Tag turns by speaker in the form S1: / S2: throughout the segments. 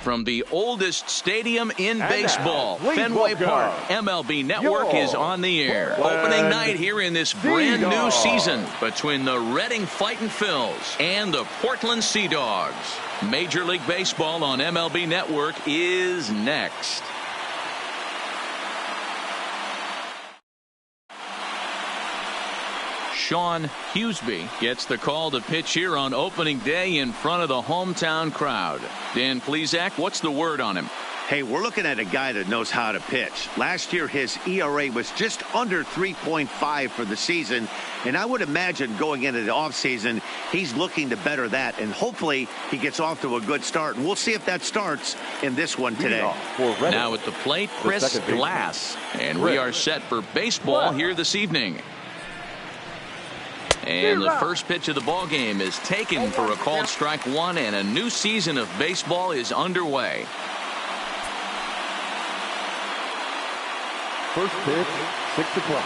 S1: From the oldest stadium in
S2: And
S1: baseball,
S2: now,
S1: Fenway Park, MLB Network is on the air. Opening night here in this brand new season between the Reading Fightin Phils and the Portland Sea Dogs. Major League Baseball on MLB Network is next. Sean Huseby gets the call to pitch here on opening day in front of the hometown crowd. Dan Plesac, what's the word on him?
S3: Hey, we're looking at a guy that knows how to pitch. Last year, his ERA was just under 3.5 for the season, and I would imagine going into the offseason, he's looking to better that, and hopefully he gets off to a good start. And we'll see if that starts in this one today.
S1: Now at the plate, Chris Glass, and we are set for baseball here this evening. And the first pitch of the ball game is taken for a called strike one, and a new season of baseball is underway.
S2: First pitch, 6 o'clock.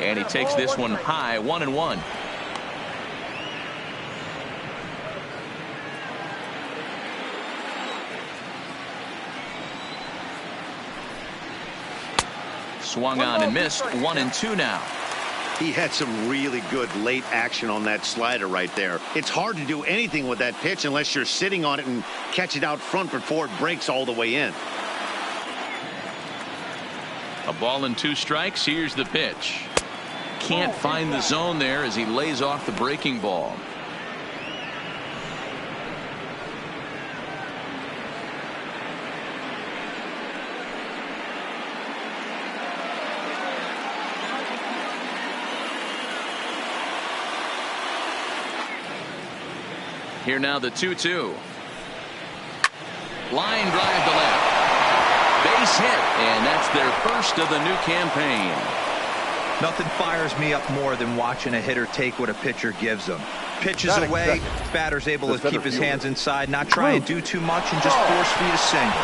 S1: And he takes this one high, 1-1. Swung on and missed, 1-2 now.
S3: He had some really good late action on that slider right there. It's hard to do anything with that pitch unless you're sitting on it and catch it out front before it breaks all the way in.
S1: A ball and 2 strikes. Here's the pitch. Can't find the zone there as he lays off the breaking ball. Here now the 2-2. Line drive to left. Base hit, and that's their first of the new campaign.
S4: Nothing fires me up more than watching a hitter take what a pitcher gives them. Pitches away, batter's able to keep his hands inside, not try and do too much, and just force feed a single.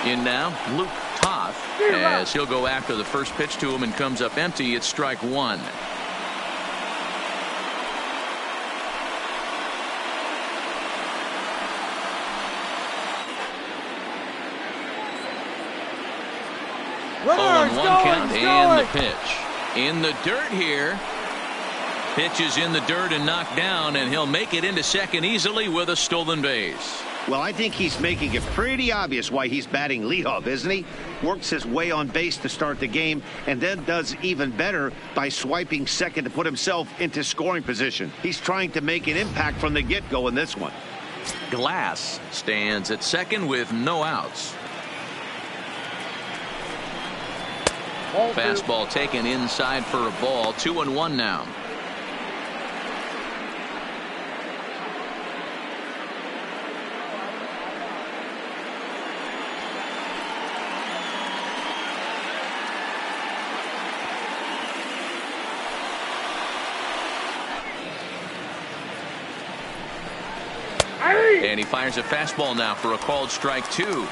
S1: In now, Luke Toth, as he'll go after the first pitch to him and comes up empty. It's strike one.
S2: Runner,
S1: 0-1 count and the pitch. In the dirt here. Pitch is in the dirt and knocked down, and he'll make it into second easily with a stolen base.
S3: Well, I think he's making it pretty obvious why he's batting leadoff, isn't he? Works his way on base to start the game, and then does even better by swiping second to put himself into scoring position. He's trying to make an impact from the get-go in this one.
S1: Glass stands at second with no outs. Fastball taken inside for a ball. 2-1 now. And he fires a fastball now for a called strike two.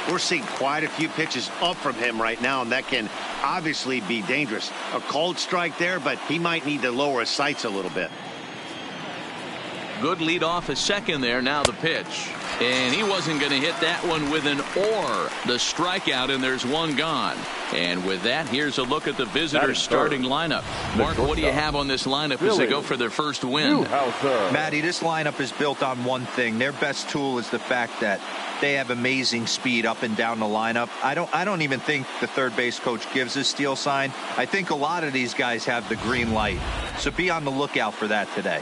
S3: We're seeing quite a few pitches up from him right now, and that can obviously be dangerous. A called strike there, but he might need to lower his sights a little bit.
S1: Good lead off at second there. Now the pitch. And he wasn't going to hit that one with an or. The strikeout, and there's one gone. And with that, here's a look at the visitors' starting lineup. Mark, what do you have on this lineup as they go for their first win?
S4: Matty, this lineup is built on one thing. Their best tool is the fact that they have amazing speed up and down the lineup. I don't even think the third base coach gives a steal sign. I think a lot of these guys have the green light. So be on the lookout for that today.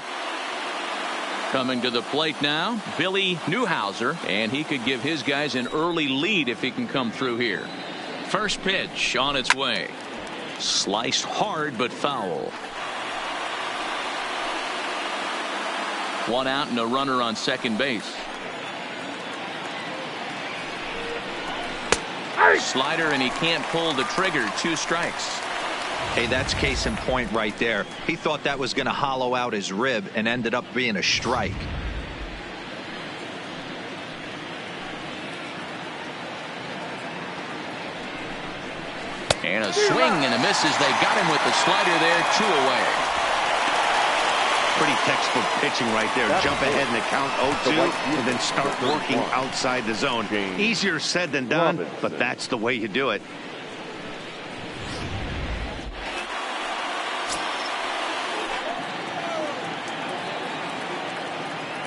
S1: Coming to the plate now, Billy Newhouser, and he could give his guys an early lead if he can come through here. First pitch on its way. Sliced hard but foul. One out and a runner on second base. Slider, and he can't pull the trigger. 2 strikes.
S4: Hey, that's case in point right there. He thought that was going to hollow out his rib and ended up being a strike.
S1: And a swing and a miss as they got him with the slider there, 2 away.
S3: Pretty textbook pitching right there. Jump ahead in the count 0-2 and then start working outside the zone. Easier said than done, but that's the way you do it.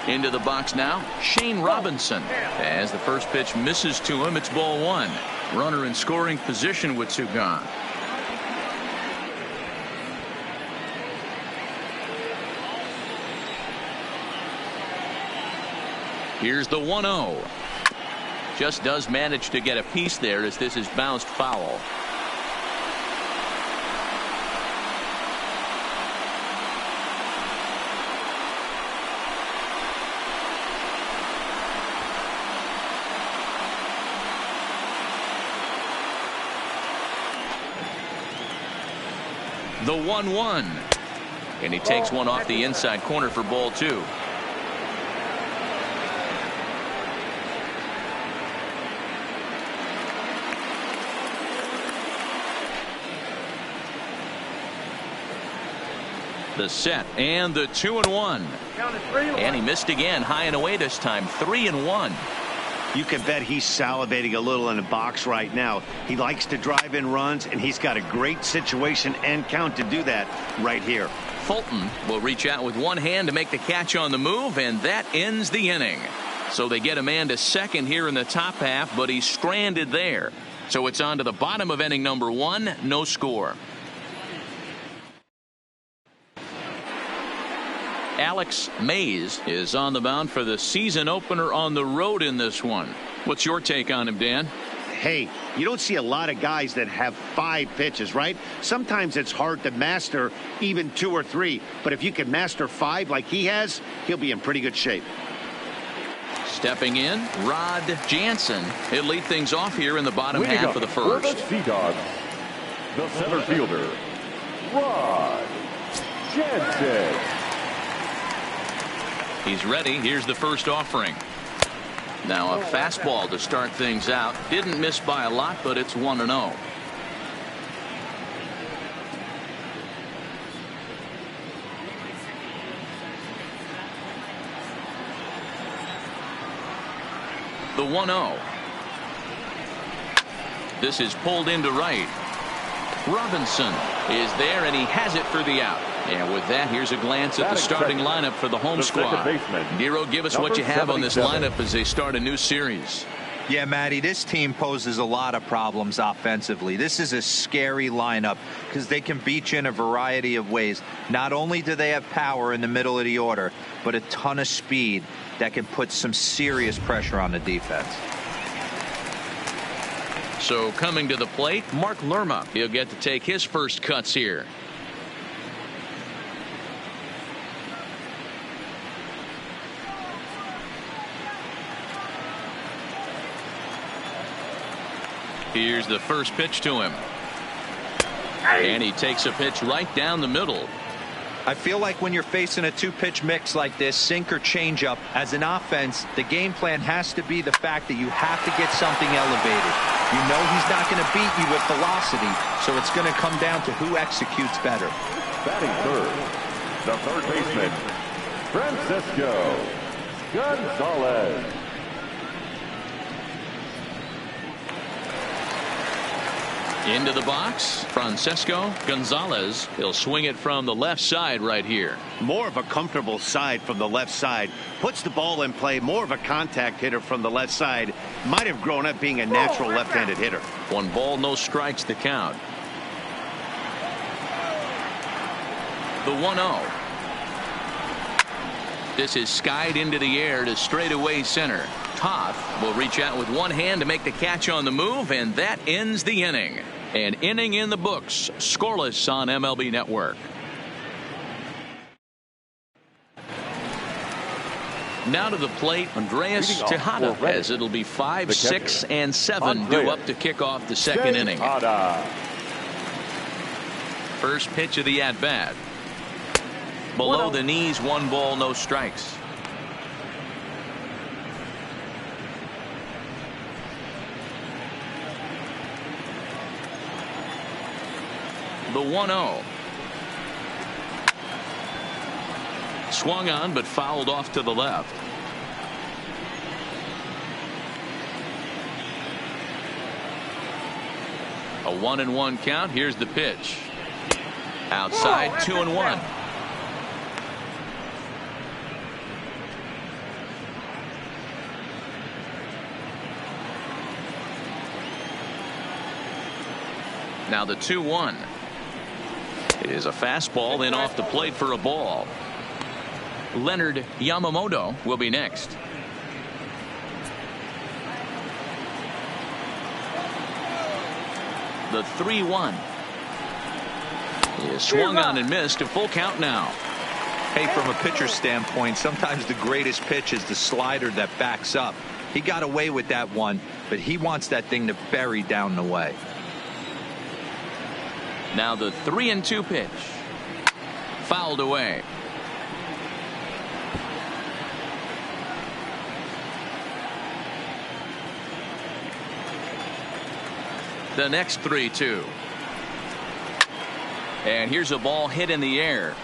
S1: Into the box now, Shane Robinson. As the first pitch misses to him, it's ball 1. Runner in scoring position with 2 gone. Here's the 1-0. Just does manage to get a piece there as this is bounced foul. The 1-1. And he takes one off the inside corner for ball 2. The set and the 2-1. And he missed again, high and away this time, 3-1.
S3: You can bet he's salivating a little in the box right now. He likes to drive in runs, and he's got a great situation and count to do that right here.
S1: Fulton will reach out with one hand to make the catch on the move, and that ends the inning. So they get a man to second here in the top half, but he's stranded there. So it's on to the bottom of inning number 1, no score. Alex Mays is on the mound for the season opener on the road in this one. What's your take on him, Dan?
S3: Hey, you don't see a lot of guys that have 5 pitches, right? Sometimes it's hard to master even 2 or 3. But if you can master 5 like he has, he'll be in pretty good shape.
S1: Stepping in, Rod Jansen. He'll lead things off here in the bottom half of the first.
S2: For the Sea Dogs, the center fielder, Rod Jansen.
S1: He's ready. Here's the first offering. Now a fastball to start things out. Didn't miss by a lot, but it's 1-0. The 1-0. This is pulled into right. Robinson is there, and he has it for the out. And with that, here's a glance at the starting lineup for the home squad. Nero, give us what you have on this lineup as they start a new series.
S4: Yeah, Matty, this team poses a lot of problems offensively. This is a scary lineup because they can beat you in a variety of ways. Not only do they have power in the middle of the order, but a ton of speed that can put some serious pressure on the defense.
S1: So coming to the plate, Mark Lerma. He'll get to take his first cuts here. Here's the first pitch to him. And he takes a pitch right down the middle.
S4: I feel like when you're facing a 2-pitch mix like this, sink or changeup, as an offense, the game plan has to be the fact that you have to get something elevated. You know he's not going to beat you with velocity, so it's going to come down to who executes better.
S2: Batting third, the third baseman, Francisco Gonzalez.
S1: Into the box, Francisco Gonzalez. He'll swing it from the left side right here.
S3: More of a comfortable side from the left side. Puts the ball in play. More of a contact hitter from the left side. Might have grown up being a natural left-handed hitter.
S1: 1 ball, no strikes to count. The 1-0. This is skied into the air to straightaway center. Toth will reach out with one hand to make the catch on the move, and that ends the inning. An inning in the books, scoreless on MLB Network. Now to the plate, Andreas Tejada, as it'll be 5, 6, and 7 due up to kick off the second inning. First pitch of the at-bat. Below the knees, 1 ball, no strikes. The 1-0. Swung on but fouled off to the left. A 1-1 count. Here's the pitch. Outside, 2-1. Now the 2-1 is a fastball, then off the plate for a ball. Leonard Yamamoto will be next. The 3-1 is swung on and missed. A full count now.
S4: Hey, from a pitcher's standpoint, sometimes the greatest pitch is the slider that backs up. He got away with that one, but he wants that thing to bury down the way.
S1: Now the 3-2 pitch. Fouled away. The next 3-2. And here's a ball hit in the air.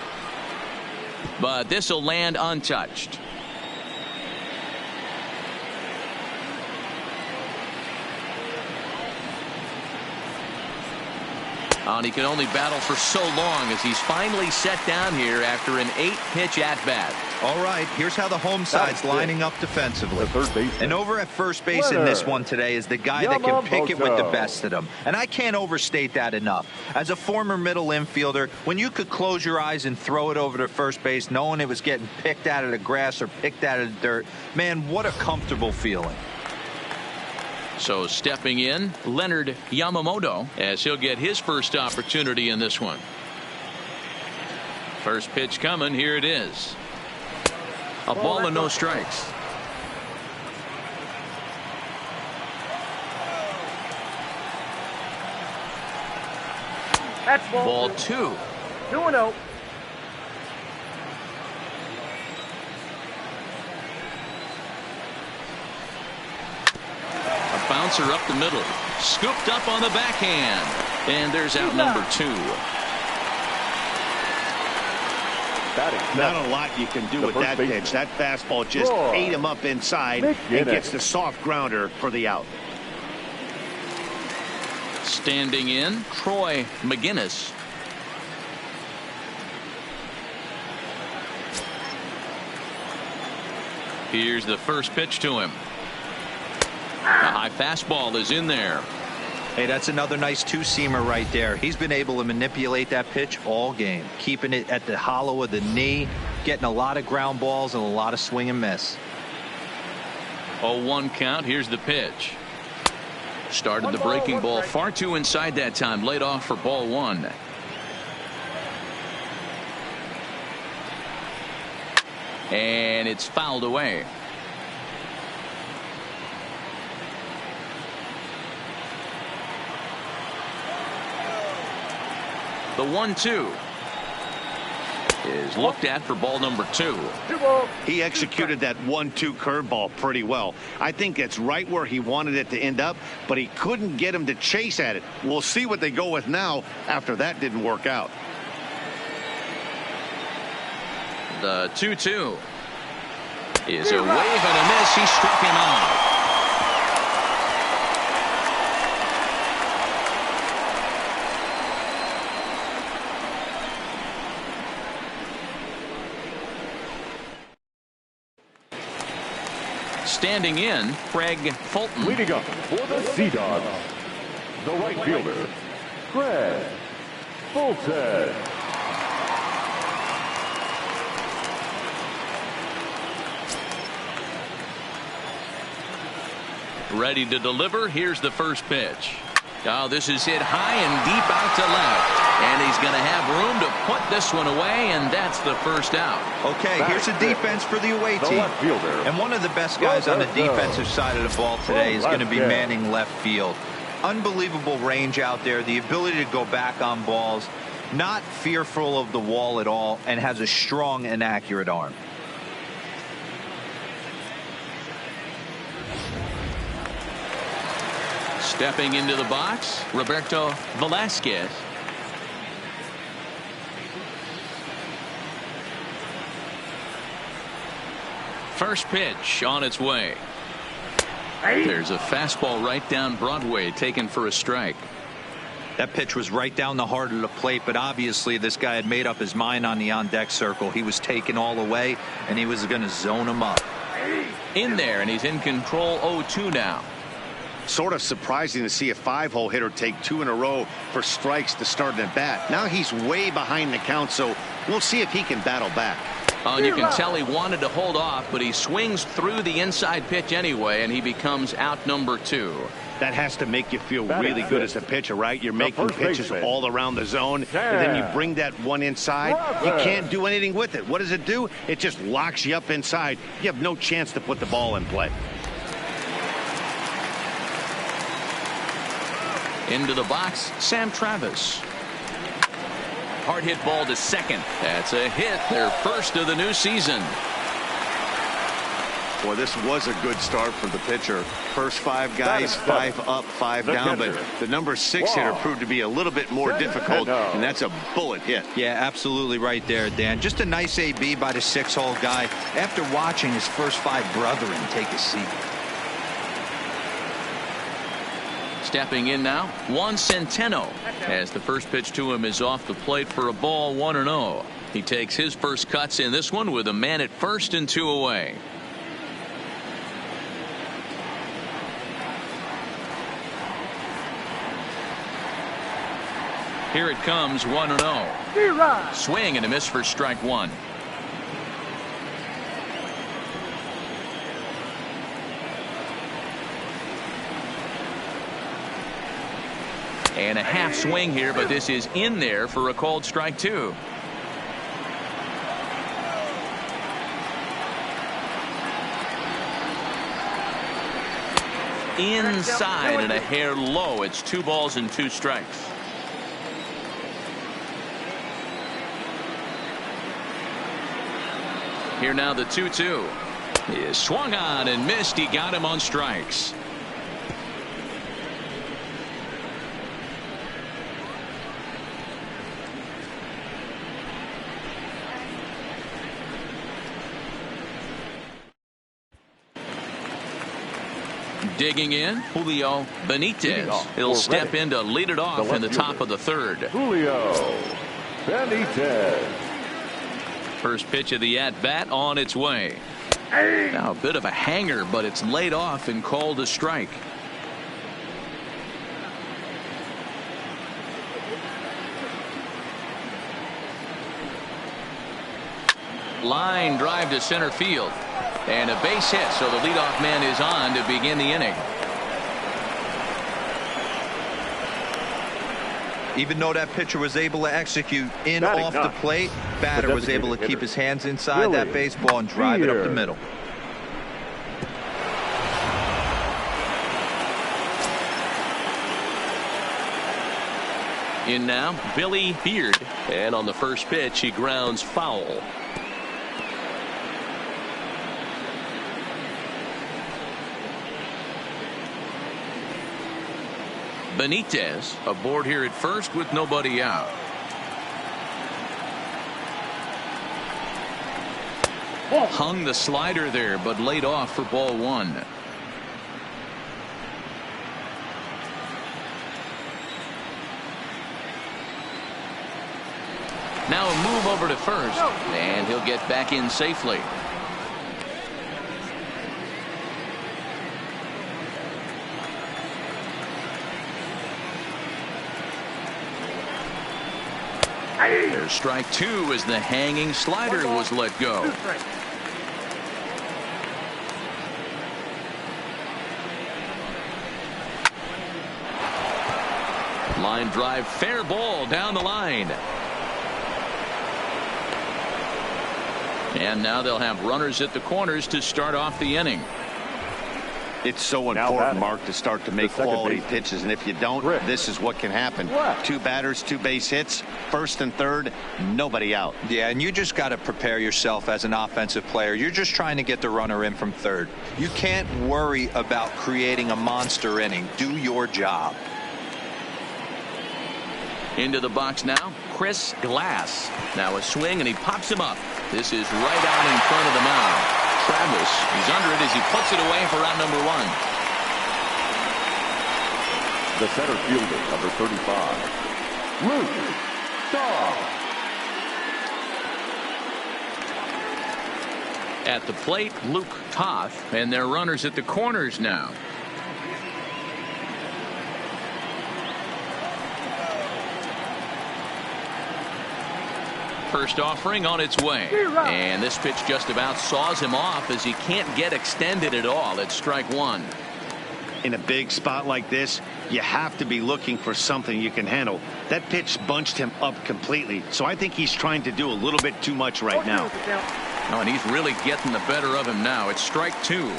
S1: But this will land untouched. And he can only battle for so long as he's finally set down here after an 8-pitch at-bat.
S4: All right, here's how the home side's lining up defensively. And over at first base in this one today is the guy that can pick it with the best of them. And I can't overstate that enough. As a former middle infielder, when you could close your eyes and throw it over to first base knowing it was getting picked out of the grass or picked out of the dirt, man, what a comfortable feeling.
S1: So stepping in, Leonard Yamamoto, as he'll get his first opportunity in this one. First pitch coming. Here it is. A ball and no strikes.
S5: That's
S1: ball 2.
S5: 2-0.
S1: Bouncer up the middle, scooped up on the backhand, and there's out number 2.
S3: Not a lot you can do with that pitch. That fastball just ate him up inside and gets the soft grounder for the out.
S1: Standing in, Troy McGinnis. Here's the first pitch to him. A high fastball is in there.
S4: Hey, that's another nice two-seamer right there. He's been able to manipulate that pitch all game, keeping it at the hollow of the knee, getting a lot of ground balls and a lot of swing and miss.
S1: 0-1 count. Here's the pitch. Started the breaking ball far too inside that time. Laid off for ball 1. And it's fouled away. The 1-2 is looked at for ball number 2.
S3: He executed that 1-2 curveball pretty well. I think it's right where he wanted it to end up, but he couldn't get him to chase at it. We'll see what they go with now after that didn't work out.
S1: The 2-2 is a wave and a miss. He struck him out. Standing in, Craig Fulton.
S2: Leading up for the Sea Dogs, the right fielder, Craig Fulton.
S1: Ready to deliver. Here's the first pitch. Oh, this is hit high and deep out to left. And he's going to have room to put this one away, and that's the first out.
S4: Okay, here's a defense for the away team. And one of the best guys on the defensive side of the ball today is going to be manning left field. Unbelievable range out there, the ability to go back on balls, not fearful of the wall at all, and has a strong and accurate arm.
S1: Stepping into the box, Roberto Velasquez. First pitch on its way. There's a fastball right down Broadway taken for a strike.
S4: That pitch was right down the heart of the plate, but obviously this guy had made up his mind on the on-deck circle. He was taken all the way, and he was going to zone him up.
S1: In there, and he's in control 0-2 now.
S3: Sort of surprising to see a 5-hole hitter take 2 in a row for strikes to start an at bat. Now he's way behind the count, so we'll see if he can battle back.
S1: And you can tell he wanted to hold off, but he swings through the inside pitch anyway, and he becomes out number 2.
S3: That has to make you feel really good as a pitcher, right? You're making pitches all around the zone, and then you bring that one inside. You can't do anything with it. What does it do? It just locks you up inside. You have no chance to put the ball in play.
S1: Into the box, Sam Travis. Hard hit ball to second. That's a hit, their first of the new season.
S3: Boy, this was a good start for the pitcher. First 5 guys, 5 up, 5 down, but the number 6 hitter proved to be a little bit more difficult, and that's a bullet hit.
S4: Yeah, absolutely right there, Dan. Just a nice AB by the 6-hole guy after watching his first 5 brethren take a seat.
S1: Stepping in now, Juan Centeno, as the first pitch to him is off the plate for a ball, 1-0. He takes his first cuts in this one with a man at first and 2 away. Here it comes, 1-0. Swing and a miss for strike 1. And a half swing here, but this is in there for a called strike 2. Inside and a hair low. It's 2 balls and 2 strikes. Here now the 2-2. He is swung on and missed. He got him on strikes. Digging in, Julio Benitez. He'll step in to lead it off in the top of the 3rd.
S2: Julio Benitez.
S1: First pitch of the at-bat on its way. Now a bit of a hanger, but it's laid off and called a strike. Line drive to center field. And a base hit, so the leadoff man is on to begin the inning.
S4: Even though that pitcher was able to execute in off the plate, batter was able to keep his hands inside that baseball and drive it up the middle.
S1: In now, Billy Beard. And on the first pitch, he grounds foul. Benitez aboard here at first with nobody out. Hung the slider there, but laid off for ball 1. Now a move over to first, and he'll get back in safely. There's strike 2 as the hanging slider was let go. Line drive, fair ball down the line. And now they'll have runners at the corners to start off the inning.
S3: It's so important, Mark, to start to make quality pitches, and if you don't, this is what can happen. 2 batters, 2 base hits, first and third, nobody out.
S4: Yeah, and you just got to prepare yourself as an offensive player. You're just trying to get the runner in from third. You can't worry about creating a monster inning. Do your job.
S1: Into the box now, Chris Glass. Now a swing, and he pops him up. This is right out in front of the mound. Travis. He's under it as he puts it away for out number one.
S2: The center fielder, number 35, Luke Shaw.
S1: At the plate, Luke Toth, and their runners at the corners now. First offering on its way, and this pitch just about saws him off as he can't get extended at all. It's strike one.
S3: In a big spot like this, you have to be looking for something you can handle. That pitch bunched him up completely, so I think he's trying to do a little bit too much right now.
S1: Oh, and he's really getting the better of him now. It's strike two.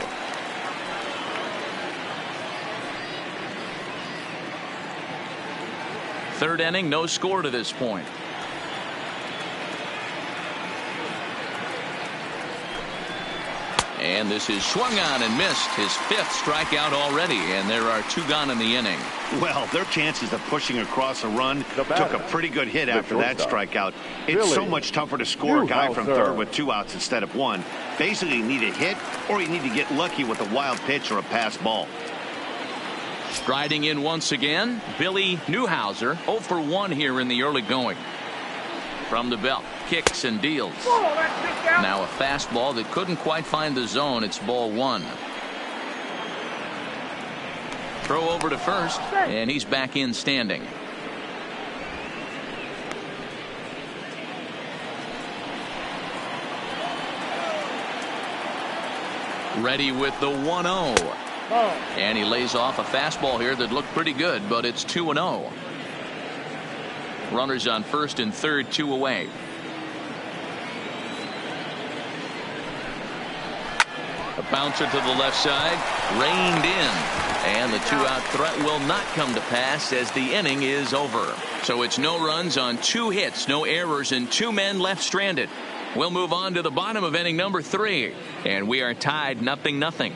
S1: Third inning, no score to this point. And this is swung on and missed. His fifth strikeout already, and there are two gone in the inning.
S3: Well, their chances of pushing across a run took a pretty good hit after that strikeout. It's so much tougher to score a guy from third with 2 outs instead of 1. Basically, you need a hit or you need to get lucky with a wild pitch or a pass ball.
S1: Striding in once again, Billy Newhouser, 0 for 1 here in the early going. From the belt, kicks and deals. Now a fastball that couldn't quite find the zone. It's ball one. Throw over to first, and he's back in standing. Ready with the 1-0. And he lays off a fastball here that looked pretty good, but it's 2-0. Runners on first and third, 2 away. A bouncer to the left side, reined in, and the 2-out threat will not come to pass as the inning is over. So it's no runs on 2 hits, no errors, and 2 men left stranded. We'll move on to the bottom of inning number 3, and we are tied 0-0.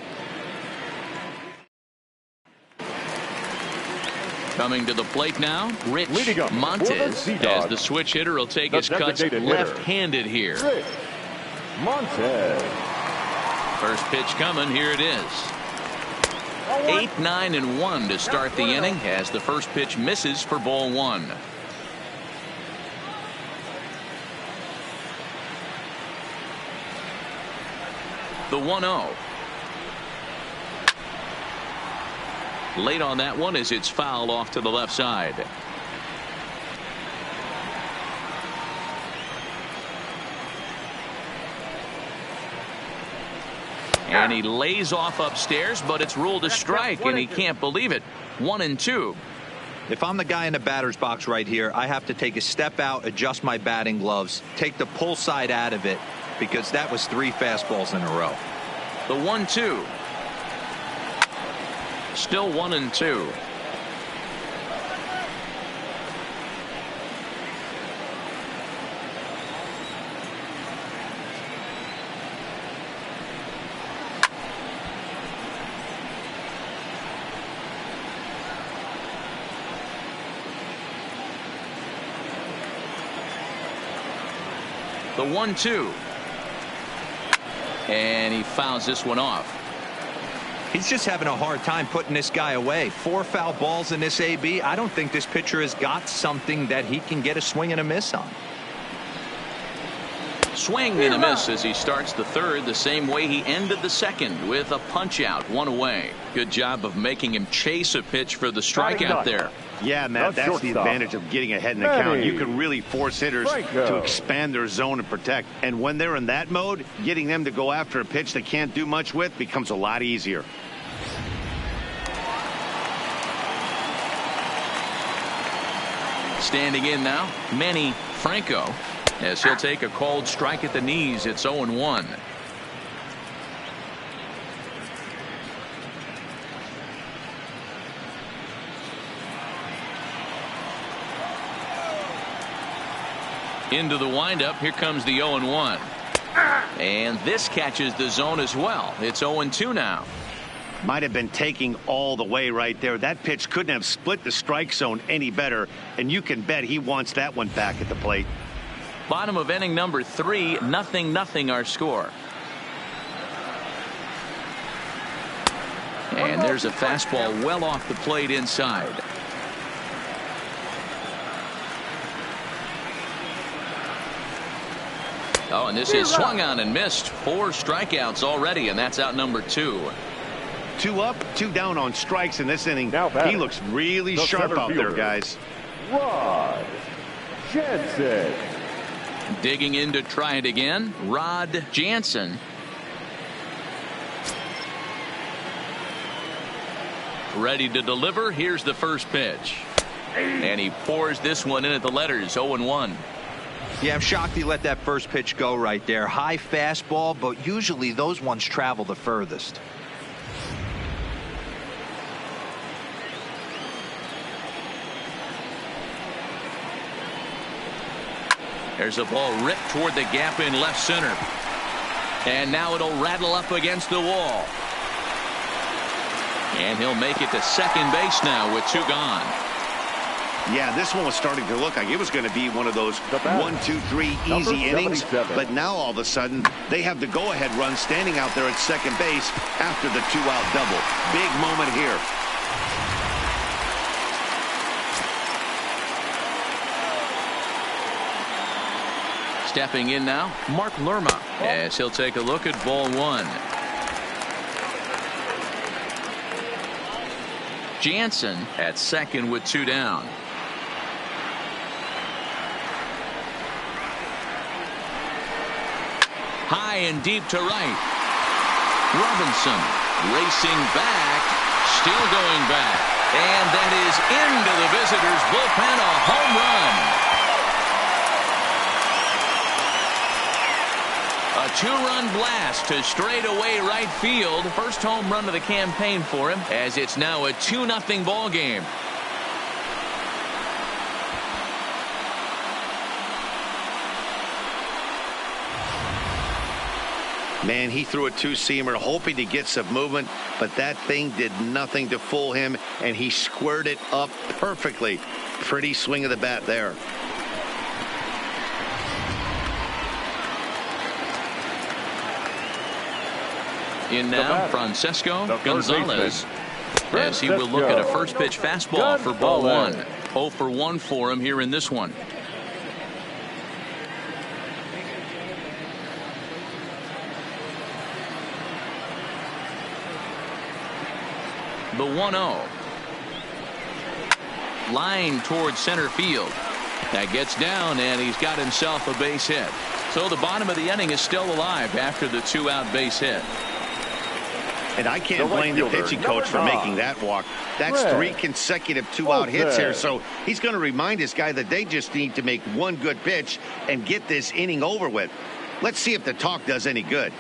S1: Coming to the plate now, Rich Montes, as the switch hitter will take his cuts left-handed here.
S2: Rich Montes.
S1: First pitch coming, here it is. 8, 9, and 1 to start the inning as the first pitch misses for ball one. The 1-0. Late on that one as it's fouled off to the left side. And he lays off upstairs, but it's ruled a strike, and he can't believe it. 1-2.
S4: If I'm the guy in the batter's box right here, I have to take a step out, adjust my batting gloves, take the pull side out of it, because that was 3 fastballs in a row.
S1: The 1-2. Still 1-2. The 1-2. And he fouls this one off.
S4: He's just having a hard time putting this guy away. 4 foul balls in this AB. I don't think this pitcher has got something that he can get a swing and a miss on.
S1: Swing and a miss as he starts the third the same way he ended the second with a punch out, 1 away. Good job of making him chase a pitch for the strikeout there.
S3: Yeah, Matt, that's the advantage of getting ahead in the count. You can really force hitters to expand their zone and protect. And when they're in that mode, getting them to go after a pitch they can't do much with becomes a lot easier.
S1: Standing in now, Manny Franco, as he'll take a called strike at the knees. It's 0-1. Into the windup. Here comes the 0-1. And this catches the zone as well. It's 0-2 now.
S3: Might have been taking all the way right there. That pitch couldn't have split the strike zone any better, and you can bet he wants that one back at the plate.
S1: Bottom of inning number 3, 0-0 our score. And there's a fastball well off the plate inside. Oh, and this is swung on and missed. 4 strikeouts already, and that's out number 2.
S3: 2 up, 2 down on strikes in this inning. He looks really sharp out there, guys.
S2: Rod Jansen.
S1: Digging in to try it again, Rod Jansen. Ready to deliver. Here's the first pitch. And he pours this one in at the letters. 0-1.
S4: Yeah, I'm shocked he let that first pitch go right there. High fastball, but usually those ones travel the furthest.
S1: There's a ball ripped toward the gap in left center. And now it'll rattle up against the wall. And he'll make it to second base now with 2 gone.
S3: Yeah, this one was starting to look like it was going to be one of those 1, 2, 3 easy innings. But now all of a sudden they have the go-ahead run standing out there at second base after the 2-out double. Big moment here.
S1: Stepping in now, Mark Lerma, as he'll take a look at ball 1. Jansen at second with 2 down. High and deep to right. Robinson racing back, still going back. And that is into the visitors' bullpen, a home run. A 2-run blast to straightaway right field. First home run of the campaign for him, as it's now a 2-0 ball game.
S3: Man, he threw a 2-seamer hoping to get some movement, but that thing did nothing to fool him, and he squared it up perfectly. Pretty swing of the bat there.
S1: In now, Francesco Gonzalez, as he will look at a first pitch fastball for ball 1. 0 for 1 for him here in this one. The 1-0. Line towards center field. That gets down, and he's got himself a base hit. So the bottom of the inning is still alive after the 2-out base hit.
S3: And I can't blame the pitching coach for making that walk. That's 3 consecutive 2-out hits here. So he's going to remind this guy that they just need to make one good pitch and get this inning over with. Let's see if the talk does any good.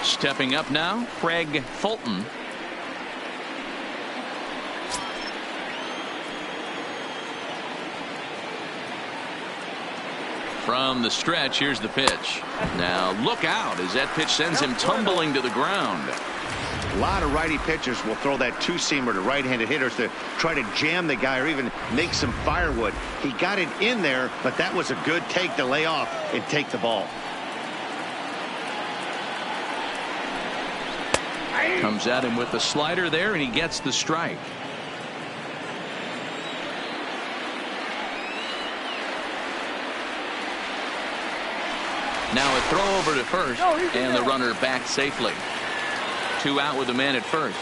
S1: Stepping up now, Craig Fulton. From the stretch, here's the pitch. Now look out as that pitch sends him tumbling to the ground.
S3: A lot of righty pitchers will throw that 2-seamer to right-handed hitters to try to jam the guy or even make some firewood. He got it in there, but that was a good take to lay off and take the ball.
S1: Comes at him with the slider there, and he gets the strike. Now a throw over to first, and the runner back safely. 2 out with a man at first.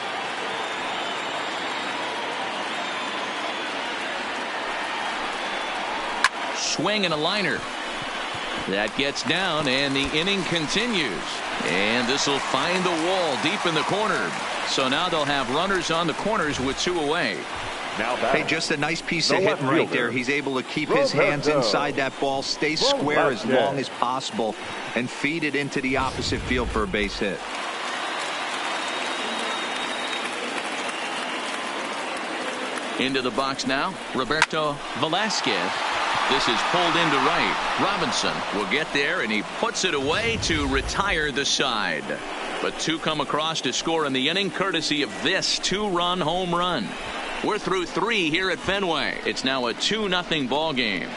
S1: Swing and a liner. That gets down, and the inning continues. And this will find the wall deep in the corner. So now they'll have runners on the corners with 2 away.
S4: Hey, just a nice piece of hitting right there. He's able to keep his hands inside that ball, stay square as long as possible, and feed it into the opposite field for a base hit.
S1: Into the box now, Roberto Velasquez. This is pulled into right. Robinson will get there, and he puts it away to retire the side. But 2 come across to score in the inning, courtesy of this 2-run home run. We're through 3 here at Fenway. It's now a 2-0 ball game.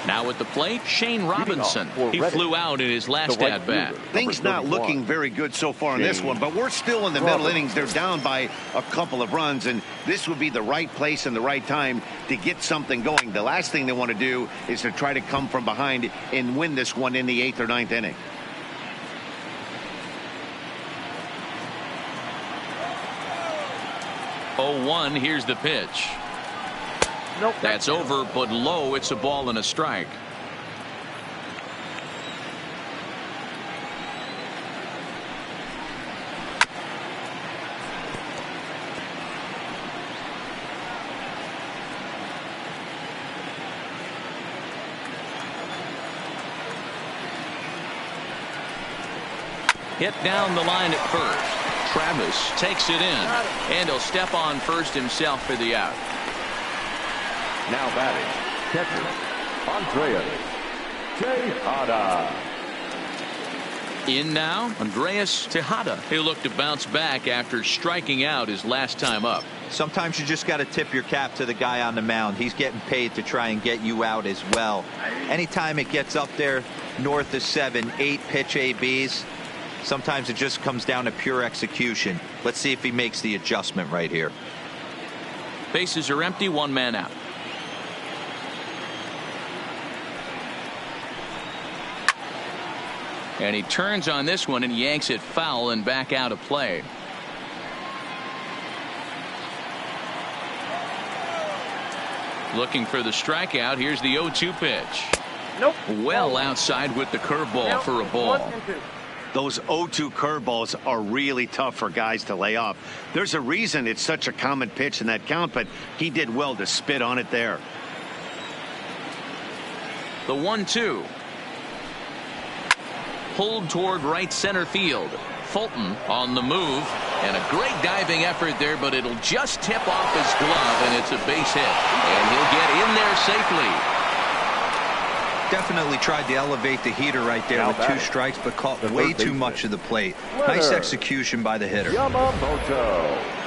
S1: Now at the plate, Shane Robinson. He flew out in his last at-bat.
S3: Things not looking very good so far in this one, but we're still in the middle innings. They're down by a couple of runs, and this would be the right place and the right time to get something going. The last thing they want to do is to try to come from behind and win this one in the 8th or 9th inning.
S1: Oh, 1, here's the pitch.
S5: Nope.
S1: That's over, but low. It's a ball and a strike. Hit down the line at first. Travis takes it in, and he'll step on first himself for the out.
S2: Now batting, catcher, Andreas Tejada.
S1: In now, Andreas Tejada. He'll look to bounce back after striking out his last time up.
S4: Sometimes you just got to tip your cap to the guy on the mound. He's getting paid to try and get you out as well. Anytime it gets up there north of 7, 8 pitch ABs, sometimes it just comes down to pure execution. Let's see if he makes the adjustment right here.
S1: Bases are empty, 1 man out. And he turns on this one and yanks it foul and back out of play. Looking for the strikeout. Here's the 0-2 pitch.
S5: Nope.
S1: Well outside with the curveball for a ball.
S5: 1 and 2.
S3: Those 0-2 curveballs are really tough for guys to lay off. There's a reason it's such a common pitch in that count, but he did well to spit on it there.
S1: The 1-2. Pulled toward right center field. Fulton on the move, and a great diving effort there, but it'll just tip off his glove, and it's a base hit, and he'll get in there safely.
S4: Definitely tried to elevate the heater right there with 2 strikes, but caught way too much of the plate. Nice execution by the hitter.
S2: Yamamoto.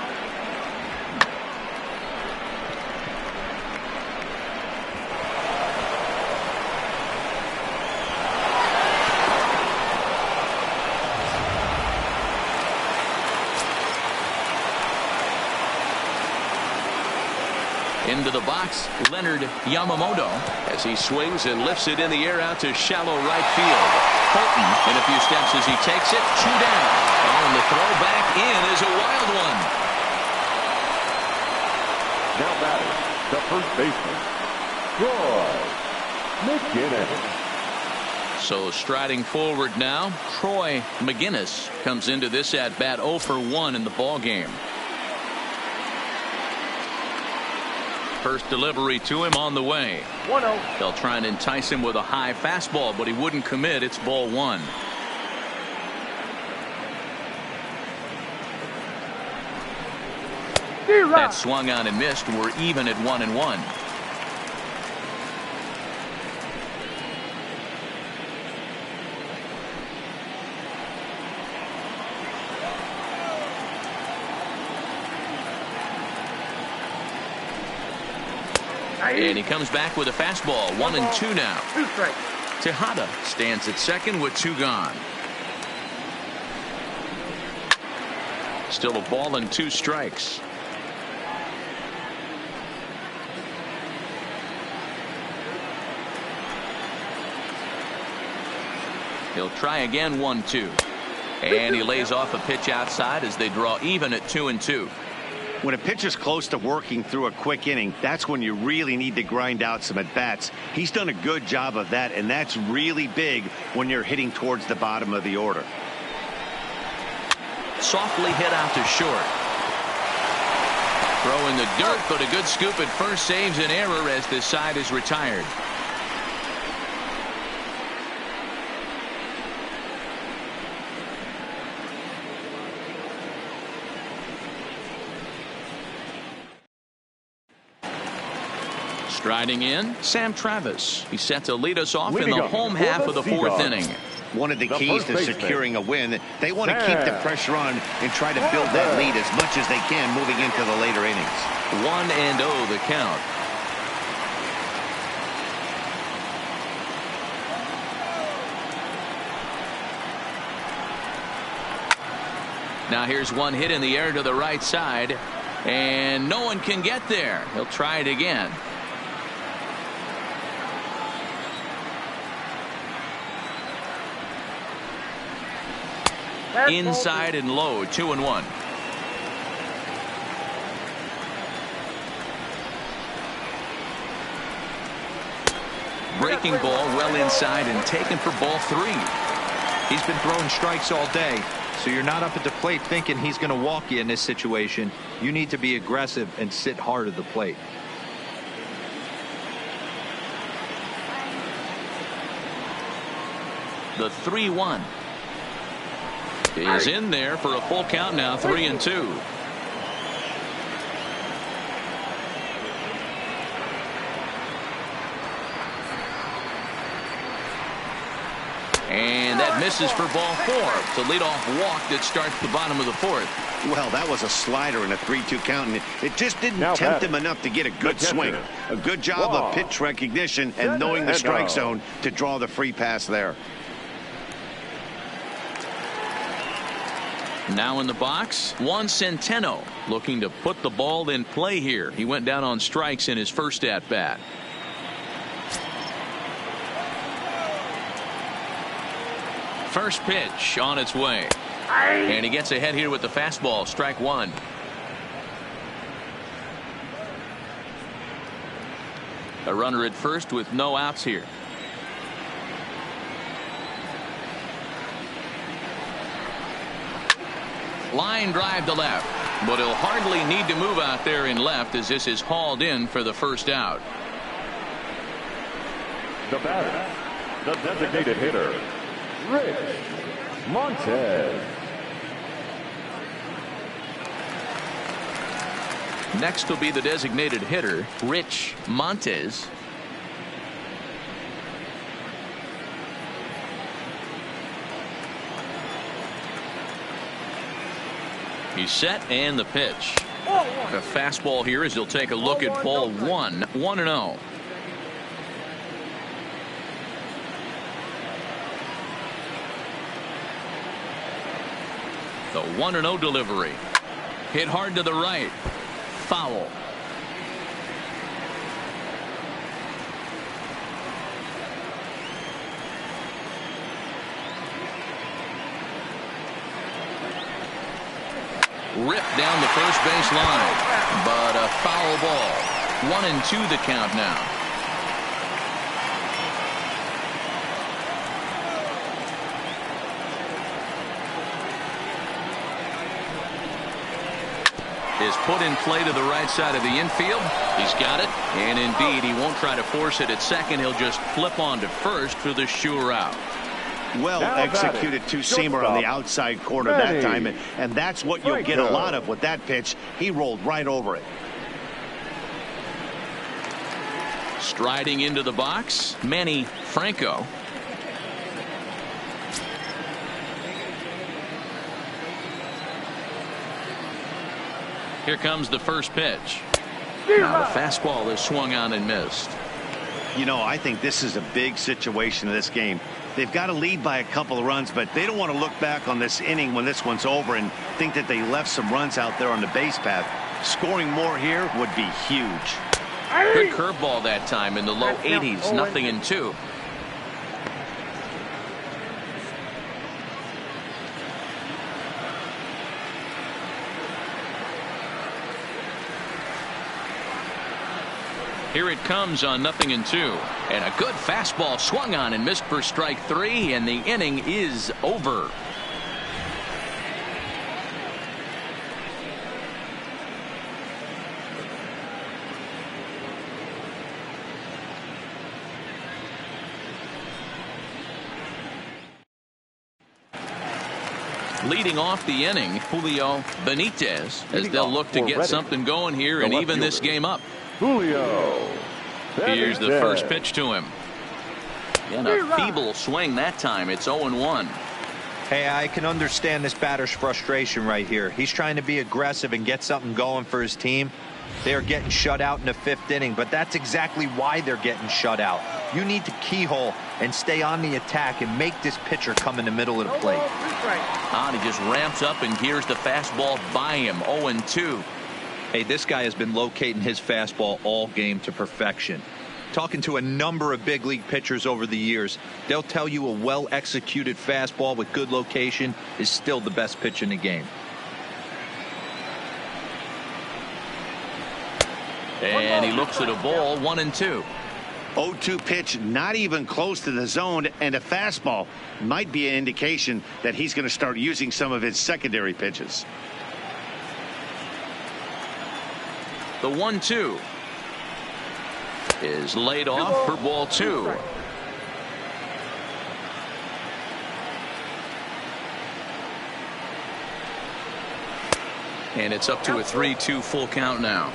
S1: Into the box, Leonard Yamamoto, as he swings and lifts it in the air out to shallow right field. Fulton in a few steps as he takes it, 2 down. And the throw back in is a wild one.
S2: Now batting, the first baseman, Troy McGinnis.
S1: So striding forward now, Troy McGinnis comes into this at bat 0 for 1 in the ball game. First delivery to him on the way.
S5: 1-0.
S1: They'll try and entice him with a high fastball, but he wouldn't commit. It's ball 1. That swung on and missed. We're even at 1-1. And he comes back with a fastball. 1-2 now.
S5: 2 strikes.
S1: Tejada stands at second with 2 gone. Still a ball and 2 strikes. He'll try again. 1-2. And he lays off a pitch outside as they draw even at 2-2.
S3: When a pitcher's close to working through a quick inning, that's when you really need to grind out some at-bats. He's done a good job of that, and that's really big when you're hitting towards the bottom of the order.
S1: Softly hit out to short. Throw in the dirt, but a good scoop at first saves an error as this side is retired. Striding in, Sam Travis. He's set to lead us off in the home half of the 4th inning.
S3: One of the keys to securing a win, they want to keep the pressure on and try to build that lead as much as they can moving into the later innings.
S1: 1-0 the count. Now here's one hit in the air to the right side, and no one can get there. He'll try it again. Inside and low, 2-1. Breaking ball well inside and taken for ball 3.
S4: He's been throwing strikes all day, so you're not up at the plate thinking he's going to walk you in this situation. You need to be aggressive and sit hard at the plate.
S1: The 3-1 is in there for a full count now, 3-2. And that misses for ball 4. It's a leadoff walk that starts the bottom of the 4th.
S3: Well, that was a slider in a 3-2 count, and it just didn't tempt him enough to get a good swing. A good job of pitch recognition and knowing the strike zone to draw the free pass there.
S1: Now in the box, Juan Centeno looking to put the ball in play here. He went down on strikes in his first at bat. First pitch on its way. And he gets ahead here with the fastball. Strike 1. A runner at first with no outs here. Line drive to left, but he'll hardly need to move out there in left as this is hauled in for the first out.
S2: The batter, the designated hitter, Rich Montez.
S1: Next will be the designated hitter, Rich Montez. He's set and the pitch. A fastball here as he'll take a look at ball 1. 1-0. The 1-0 delivery. Hit hard to the right. Foul. Ripped down the first base line, but a foul ball. 1-2 the count now. Is put in play to the right side of the infield. He's got it, and indeed he won't try to force it at second. He'll just flip on to first for the sure out.
S3: Well executed two-seamer on the outside corner that time, and that's what you'll get a lot of with that pitch. He rolled right over it.
S1: Striding into the box, Manny Franco. Here comes the first pitch. Now the fastball is swung on and missed.
S3: You know, I think this is a big situation in this game. They've got to lead by a couple of runs, but they don't want to look back on this inning when this one's over and think that they left some runs out there on the base path. Scoring more here would be huge.
S1: Good curveball that time in the low 80s. 0-2. Here it comes on 0-2, and a good fastball swung on and missed for strike 3, and the inning is over. Leading off the inning, Julio Benitez, as they'll look to get something going here and even this game up.
S2: Julio.
S1: Here's the first pitch to him. And a feeble swing that time. It's 0-1.
S4: Hey, I can understand this batter's frustration right here. He's trying to be aggressive and get something going for his team, They are getting shut out in the 5th inning, but that's exactly why they're getting shut out. You need to keyhole and stay on the attack and make this pitcher come in the middle of the plate.
S1: He just ramps up and gears the fastball by him. 0-2.
S4: Hey, this guy has been locating his fastball all game to perfection. Talking to a number of big league pitchers over the years, they'll tell you a well-executed fastball with good location is still the best pitch in the game.
S1: And he looks at a ball. 1-2.
S3: 0-2 pitch, not even close to the zone, and a fastball might be an indication that he's going to start using some of his secondary pitches.
S1: The 1-2 is laid off for ball 2. And it's up to a 3-2 full count now.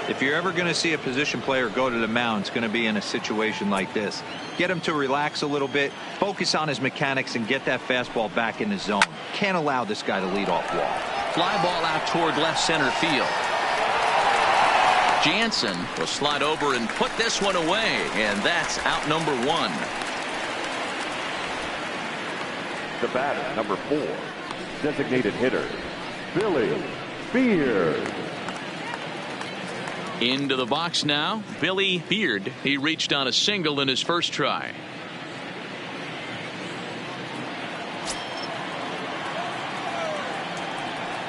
S4: If you're ever going to see a position player go to the mound, it's going to be in a situation like this. Get him to relax a little bit, focus on his mechanics, and get that fastball back in the zone. Can't allow this guy to lead off walk.
S1: Fly ball out toward left center field. Jansen will slide over and put this one away, and that's out number 1.
S2: The batter, number 4, designated hitter, Billy Beard.
S1: Into the box now, Billy Beard. He reached on a single in his first try.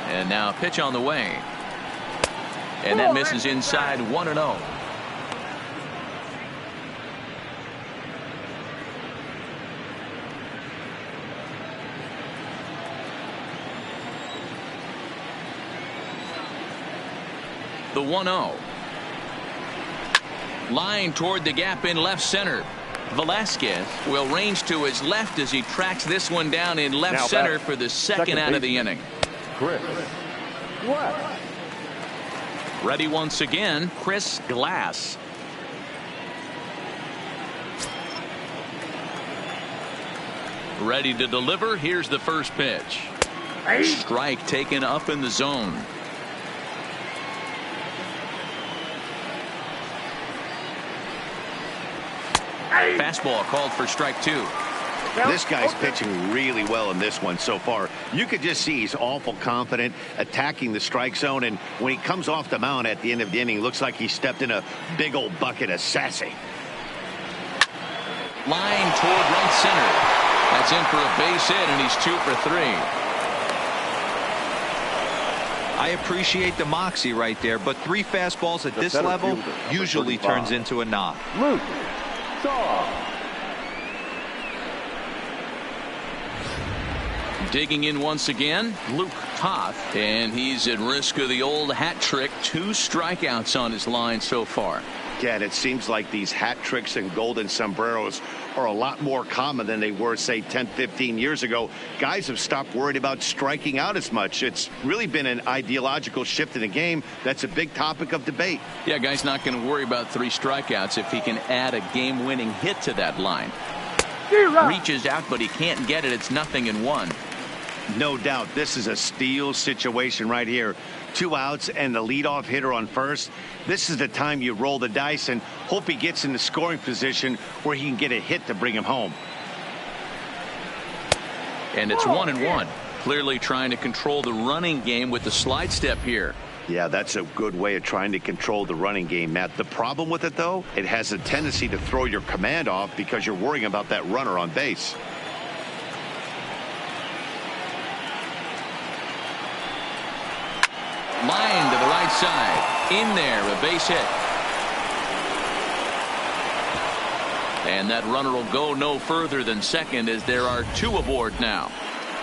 S1: And now pitch on the way. And that misses inside. 1-0. The 1-0. Line toward the gap in left center. Velasquez will range to his left as he tracks this one down in left center for the second out of the inning.
S2: Chris Glass.
S1: Ready once again, Chris Glass. Ready to deliver. Here's the first pitch. Strike taken up in the zone. Fastball called for strike 2.
S3: This guy's pitching really well in this one so far. You could just see he's awful confident attacking the strike zone, and when he comes off the mound at the end of the inning, looks like he stepped in a big old bucket of sassy.
S1: Line toward right center. That's in for a base hit, and he's 2 for 3.
S4: I appreciate the moxie right there, but 3 fastballs at this level usually turns into a knock.
S2: Luke Shaw.
S1: Digging in once again, Luke Toth, and he's at risk of the old hat trick. 2 strikeouts on his line so far.
S3: Yeah, it seems like these hat tricks and golden sombreros are a lot more common than they were, say, 10, 15 years ago. Guys have stopped worrying about striking out as much. It's really been an ideological shift in the game. That's a big topic of debate.
S1: Yeah, guy's not going to worry about 3 strikeouts if he can add a game-winning hit to that line. Reaches out, but he can't get it. It's 0-1.
S3: No doubt this is a steal situation right here. 2 outs and the leadoff hitter on first. This is the time you roll the dice and hope he gets in the scoring position where he can get a hit to bring him home.
S1: And it's 1-1. Clearly trying to control the running game with the slide step here.
S3: Yeah, that's a good way of trying to control the running game, Matt. The problem with it, though, it has a tendency to throw your command off because you're worrying about that runner on base.
S1: Line to the right side. In there, a base hit. And that runner will go no further than second as there are 2 aboard now.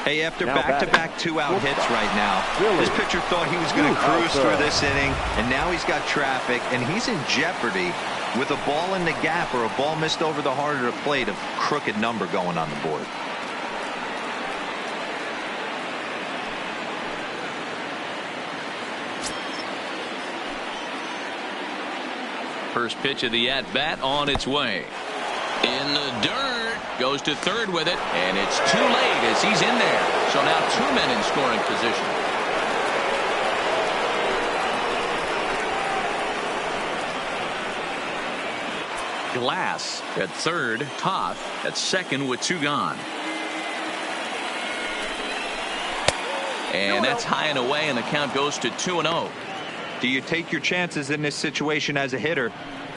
S4: Hey, after back-to-back 2-out hits right now, this pitcher thought he was going to cruise through this inning, and now he's got traffic, and he's in jeopardy with a ball in the gap or a ball missed over the heart of the plate, a crooked number going on the board.
S1: First pitch of the at-bat on its way. In the dirt. Goes to third with it, and it's too late as he's in there. So now 2 men in scoring position. Glass at third. Toth at second with 2 gone. And that's high and away, and the count goes to 2-0.
S4: Do you take your chances in this situation as a hitter,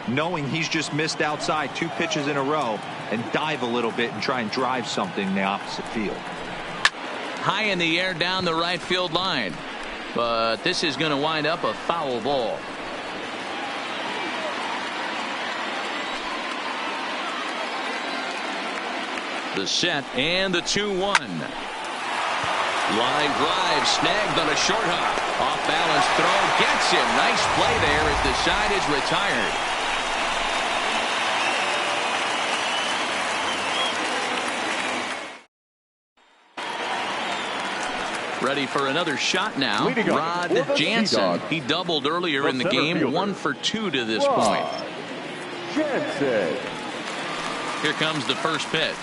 S4: knowing he's just missed outside 2 pitches in a row, and dive a little bit and try and drive something in the opposite field?
S1: High in the air down the right field line, but this is going to wind up a foul ball. The set and the 2-1. Line drive snagged on a short hop. Off balance throw gets him. Nice play there as the side is retired. Ready for another shot now. Rod Jansen. He doubled earlier in the game. 1 for 2 to this point.
S2: Jansen.
S1: Here comes the first pitch.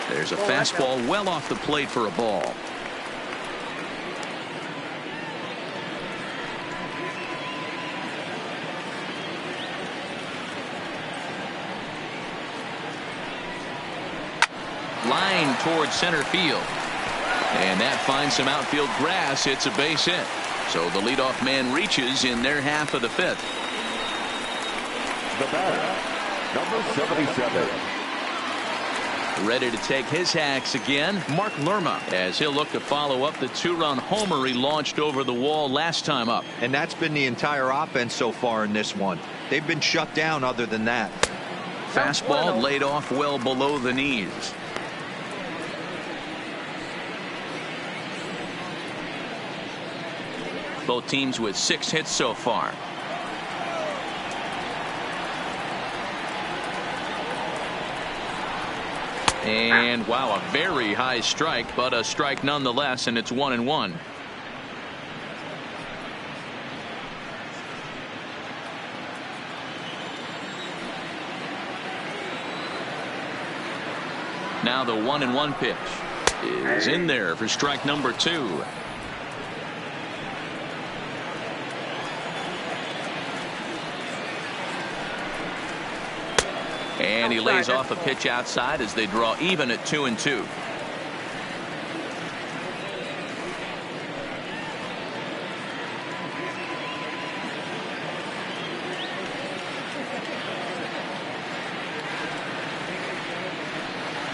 S1: There's a fastball well off the plate for a ball. Line towards center field. And that finds some outfield grass. It's a base hit. So the leadoff man reaches in their half of the 5th.
S2: The batter, number 77.
S1: Ready to take his hacks again, Mark Lerma, as he'll look to follow up the 2-run homer he launched over the wall last time up.
S4: And that's been the entire offense so far in this one. They've been shut down other than that.
S1: Fastball laid off well below the knees. Both teams with 6 hits so far. And wow, a very high strike, but a strike nonetheless, and it's 1-1. Now the 1-1 pitch is in there for strike number 2. And he lays off a pitch outside as they draw even at 2-2.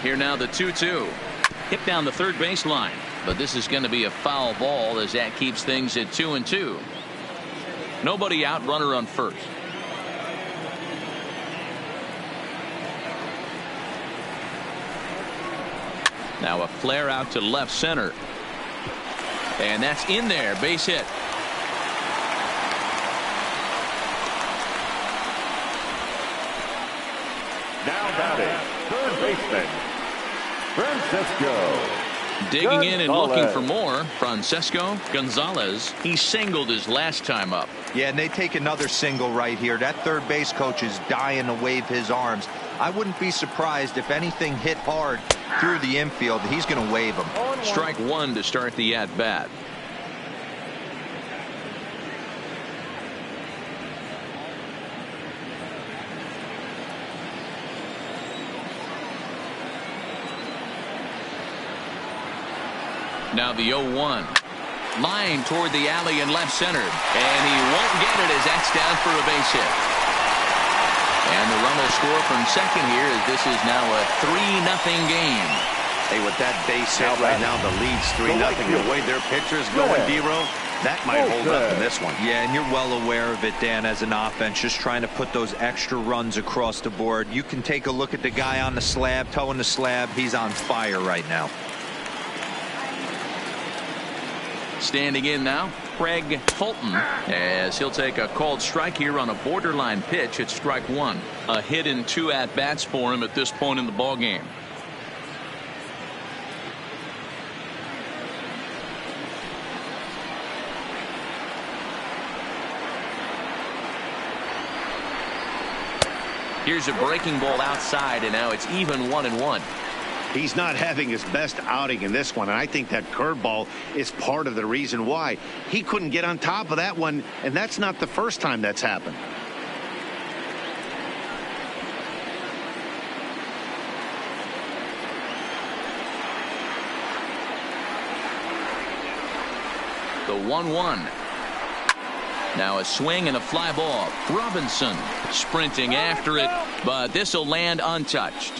S1: Here now the 2-2. Hit down the third baseline, but this is going to be a foul ball as that keeps things at 2-2. Nobody out, runner on first. Now a flare out to left center. And that's in there. Base hit.
S2: Now batting, third baseman, Francisco.
S1: Digging in and looking for more. Francisco Gonzalez. He singled his last time up.
S4: Yeah, and they take another single right here. That third base coach is dying to wave his arms. I wouldn't be surprised if anything hit hard through the infield. He's going to wave them.
S1: Strike 1 to start the at bat. Now the 0-1. Line toward the alley in left center. And he won't get it as that's down for a base hit. And the run will score from second here as this is now a 3-0 game.
S3: Hey, with that base hit right now, the lead's 3-0. The way their pitcher's going, D-Row, that might hold up in this one.
S4: Yeah, and you're well aware of it, Dan, as an offense, just trying to put those extra runs across the board. You can take a look at the guy on the slab, toeing the slab. He's on fire right now.
S1: Standing in now, Craig Fulton, as he'll take a called strike here on a borderline pitch at strike 1. A hit in 2 at-bats for him at this point in the ballgame. Here's a breaking ball outside, and now it's even 1-1.
S3: He's not having his best outing in this one, and I think that curveball is part of the reason why. He couldn't get on top of that one, and that's not the first time that's happened.
S1: The 1-1. Now a swing and a fly ball. Robinson sprinting after it, but this will land untouched.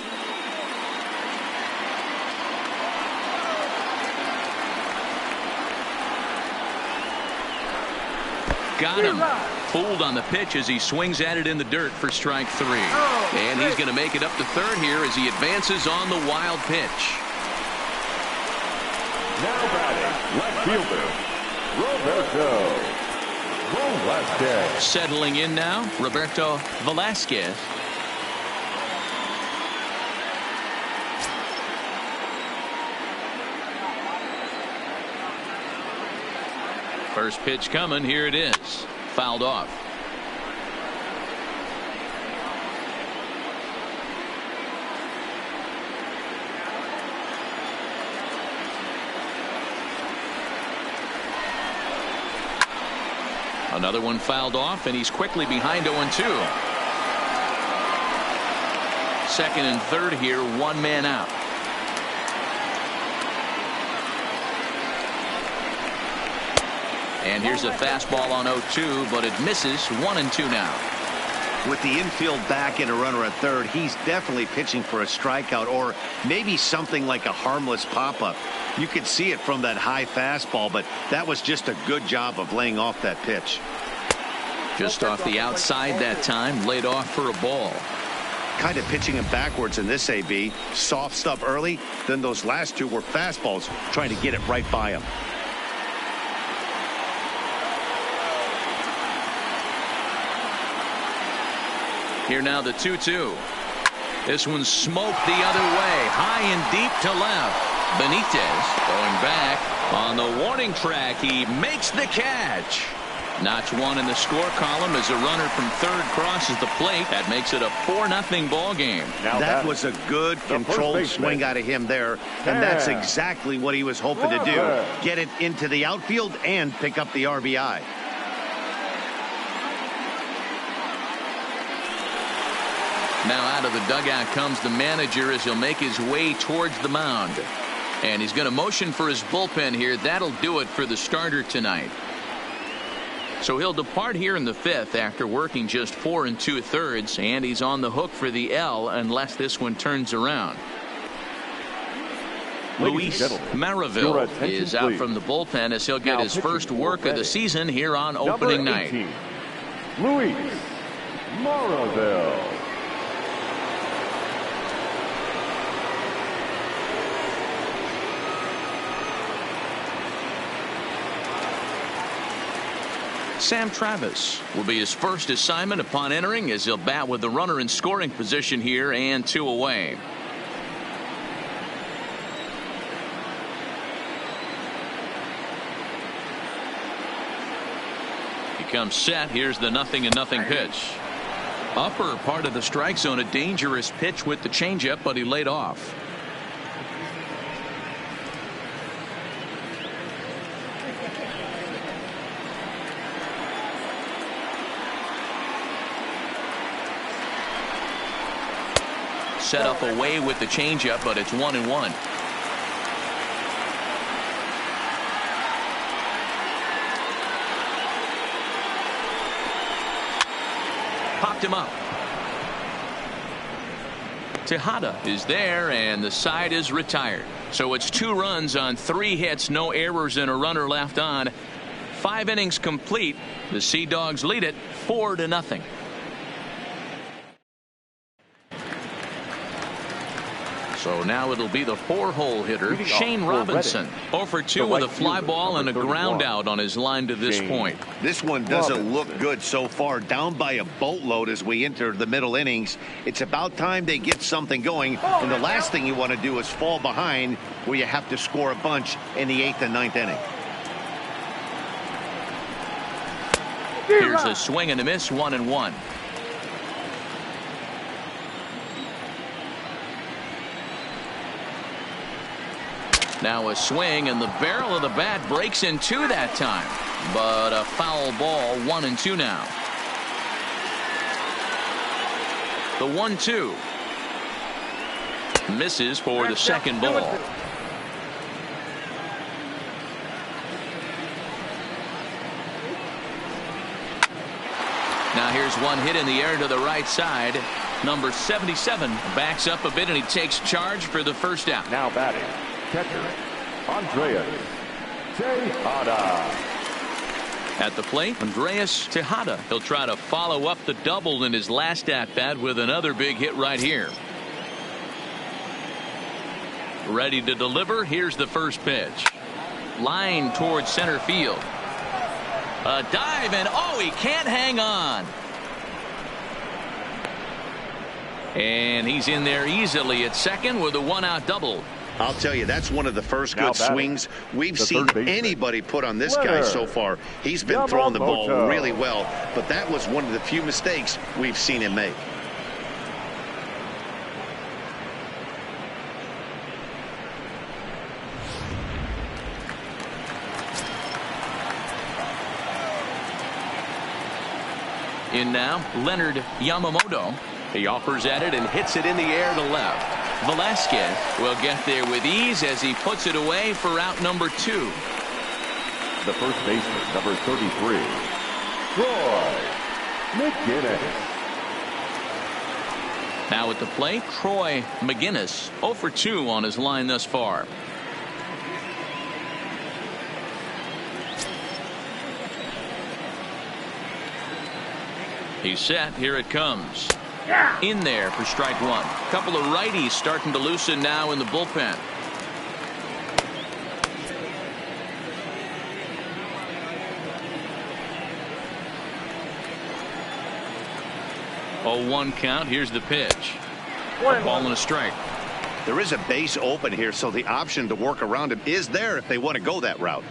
S1: Got him. Fooled on the pitch as he swings at it in the dirt for strike 3. And he's going to make it up to third here as he advances on the wild pitch.
S2: Now batting, left fielder, Roberto Velasquez.
S1: Settling in now, Roberto Velasquez. First pitch coming. Here it is. Fouled off. Another one fouled off, and he's quickly behind 0-2. Second and third here, one man out. And here's a fastball on 0-2, but it misses. 1-2 now.
S3: With the infield back and a runner at third, he's definitely pitching for a strikeout or maybe something like a harmless pop-up. You could see it from that high fastball, but that was just a good job of laying off that pitch.
S1: Just off the outside that time, laid off for a ball.
S3: Kind of pitching him backwards in this AB. Soft stuff early, then those last two were fastballs trying to get it right by him.
S1: Here now the 2-2. This one smoked the other way, high and deep to left. Benitez going back on the warning track. He makes the catch. Notch one in the score column as a runner from third crosses the plate. That makes it a 4-0 ball game.
S3: That was a good controlled swing out of him there, and that's exactly what he was hoping to do. Get it into the outfield and pick up the RBI.
S1: Now out of the dugout comes the manager as he'll make his way towards the mound. And he's going to motion for his bullpen here. That'll do it for the starter tonight. So he'll depart here in the fifth after working just 4 2/3, and he's on the hook for the L unless this one turns around. Luis Maraville is out from the bullpen as he'll get his first work of the season here on opening night.
S2: Luis Maraville.
S1: Sam Travis will be his first assignment upon entering as he'll bat with the runner in scoring position here and 2 away. He comes set. Here's the 0-0 pitch. Upper part of the strike zone, a dangerous pitch with the changeup, but he laid off. Set up away with the changeup, but it's 1-1. Popped him up. Tejada is there, and the side is retired. So it's 2 runs on 3 hits, no errors, and a runner left on. 5 innings complete. The Sea Dogs lead it 4-0. So now it'll be the 4-hole hitter, Shane Robinson. 0 for 2 with a fly ball and a ground out on his line to this point.
S3: This one doesn't look good so far. Down by a boatload as we enter the middle innings. It's about time they get something going. And the last thing you want to do is fall behind where you have to score a bunch in the 8th and 9th inning.
S1: Here's a swing and a miss, 1-1. Now a swing, and the barrel of the bat breaks in 2 that time. But a foul ball, 1-2 now. The 1-2. Misses for the second ball. here's one hit in the air to the right side. Number 77 backs up a bit, and he takes charge for the first out.
S2: Now batting, catcher, Andreas Tejada.
S1: At the plate, Andreas Tejada. He'll try to follow up the double in his last at-bat with another big hit right here. Ready to deliver. Here's the first pitch. Line towards center field. A dive, and oh, he can't hang on. And he's in there easily at second with a one-out double.
S3: I'll tell you, that's one of the first
S2: Now
S3: good
S2: batting,
S3: swings we've
S2: the
S3: seen
S2: third baseman,
S3: anybody put on this guy so far. He's been throwing the ball
S2: Yamamoto.
S3: really well, but that was one of the few mistakes we've seen him make.
S1: In now, Leonard Yamamoto. He offers at it and hits it in the air to left. Velasquez will get there with ease as he puts it away for out number 2.
S2: The first baseman, number 33, Troy McGinnis.
S1: Now at the plate, Troy McGinnis, 0 for 2 on his line thus far. He's set. Here it comes. In there for strike one. Couple of righties starting to loosen now in the bullpen. Oh, 1 count. Here's the pitch. A ball and a strike.
S3: There is a base open here, so the option to work around him is there if they want to go that route.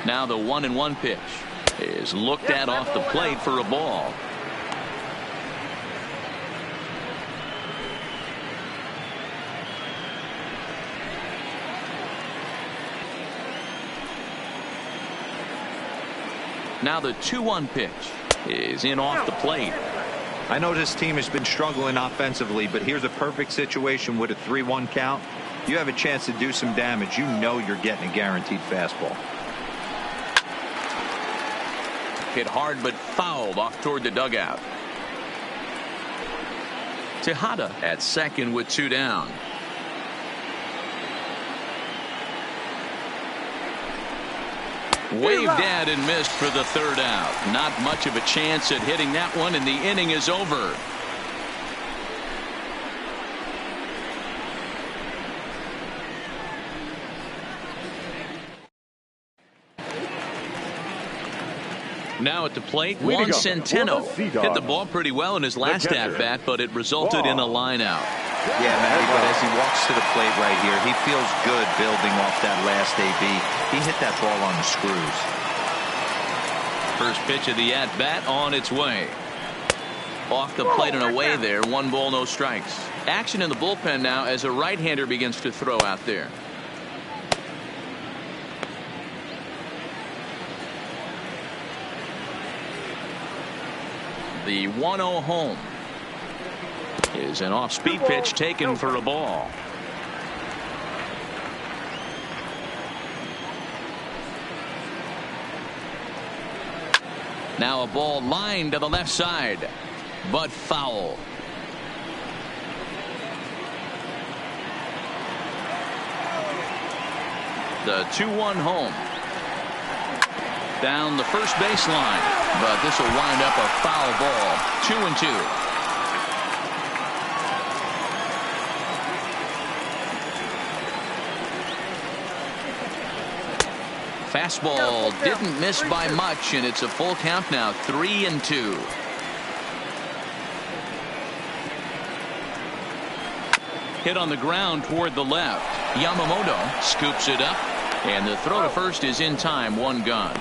S1: Now the 1-1 pitch is looked at off the plate for a ball. Now the 2-1 pitch is in off the plate.
S4: I know this team has been struggling offensively, but here's a perfect situation with a 3-1 count. You have a chance to do some damage. You know you're getting a guaranteed fastball.
S1: Hit hard but fouled off toward the dugout. Tejada at second with 2 down. Waved at and missed for the 3rd out. Not much of a chance at hitting that one, and the inning is over. Now at the plate, Juan Centeno hit the ball pretty well in his last at-bat, but it resulted in a line-out.
S4: Yeah, Matty, but as he walks to the plate right here, he feels good building off that last AB. He hit that ball on the screws.
S1: First pitch of the at-bat on its way. Off the plate and away there. 1 ball, no strikes. Action in the bullpen now as a right-hander begins to throw out there. The 1-0 home is an off-speed pitch taken for a ball. Now a ball lined to the left side, but foul. The 2-1 home. Down the first baseline, but this will wind up a foul ball. 2-2. Fastball didn't miss by much, and it's a full count now. 3-2. Hit on the ground toward the left. Yamamoto scoops it up, and the throw to first is in time. 1 gone.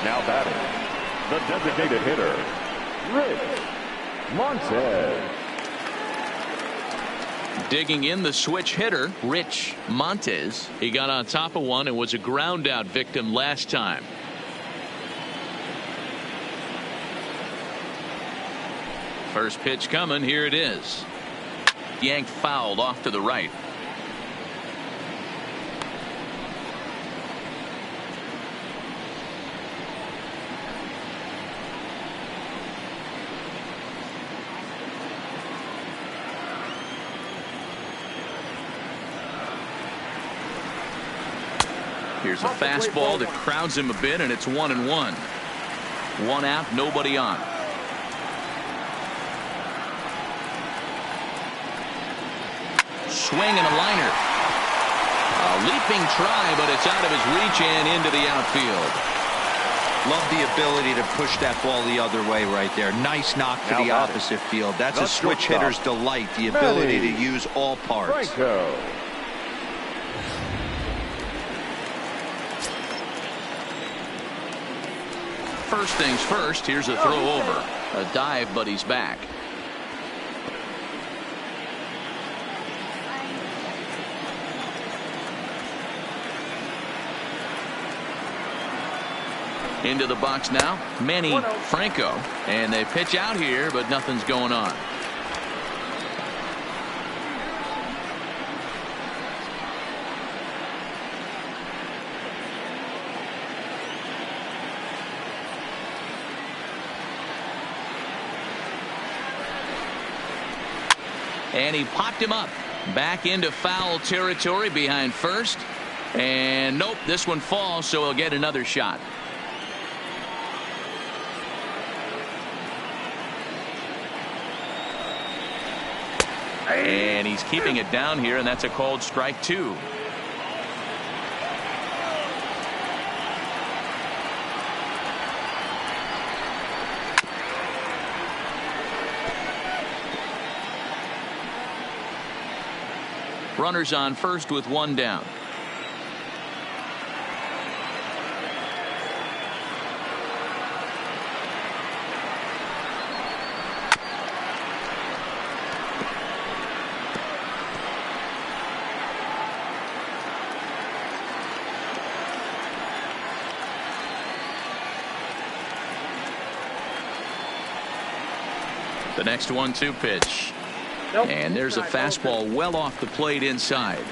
S2: Now batting, the designated hitter, Rich Montez.
S1: Digging in, the switch hitter, Rich Montez. He got on top of one and was a ground out victim last time. First pitch coming. Here it is. yanked fouled off to the right. Here's a fastball that crowds him a bit, and it's 1-1. One out, nobody on. Swing and a liner. A leaping try, but it's out of his reach and into the outfield.
S4: Love the ability to push that ball the other way right there. Nice knock to the opposite field. That's a switch hitter's delight, the ability to use all parts.
S1: First things first, here's a throw over. A dive, but he's back. Into the box now, Manny Franco. And they pitch out here, but nothing's going on. And he popped him up. Back into foul territory behind first. And nope, this one falls, so he'll get another shot. And he's keeping it down here, and that's a called strike 2. Runners on first with one down. The next 1-2 pitch. And there's a fastball well off the plate inside.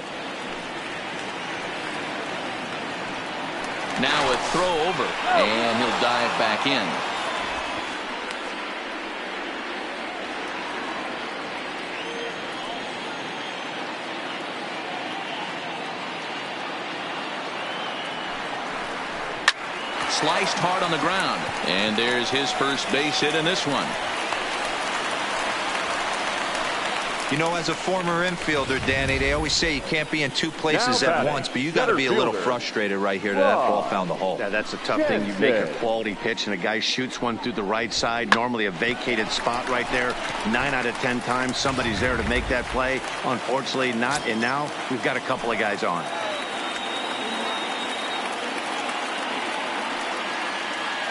S1: Now a throw over, and he'll dive back in. Sliced hard on the ground, and there's his first base hit in this one.
S4: You know, as a former infielder, Danny, they always say you can't be in two places at once, but you got to be a little frustrated right here that that ball found the hole.
S3: Yeah, that's a tough thing. You make a quality pitch and a guy shoots one through the right side, normally a vacated spot right there. 9 out of 10 times somebody's there to make that play. Unfortunately not, and now we've got a couple of guys on.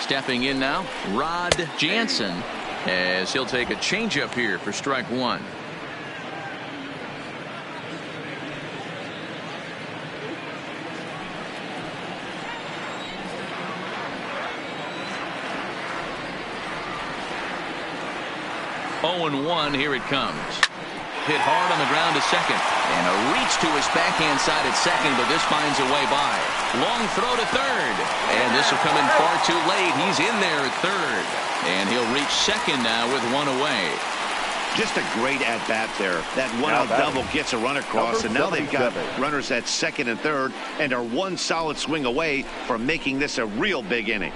S1: Stepping in now, Rod Jansen, as he'll take a changeup here for strike 1. Oh, 0-1, here it comes. Hit hard on the ground to second, and a reach to his backhand side at second, but this finds a way by. Long throw to third, and this will come in far too late. He's in there at third, and he'll reach second now with one away.
S3: Just a great at-bat there. That one-out double gets a run across, and now they've got runners at second and third and are one solid swing away from making this a real big inning.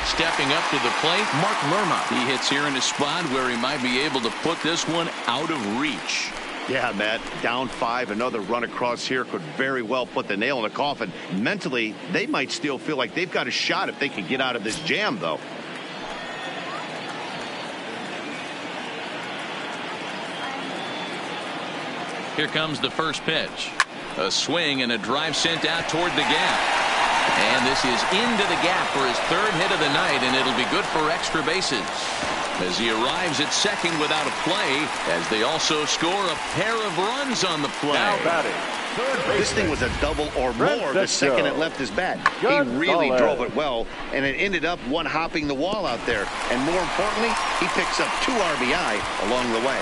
S1: Stepping up to the plate, Mark Lerma. He hits here in a spot where he might be able to put this one out of reach.
S3: Yeah, Matt, down 5, another run across here could very well put the nail in the coffin. Mentally, they might still feel like they've got a shot if they can get out of this jam, though.
S1: Here comes the first pitch. A swing and a drive sent out toward the gap. And this is into the gap for his third hit of the night, and it'll be good for extra bases. as he arrives at second without a play, as they also score a pair of runs on the play.
S2: Now batting,
S3: This thing was a double or more the second it left his bat. He really drove it well, and it ended up one hopping the wall out there. And more importantly, he picks up 2 RBI along the way.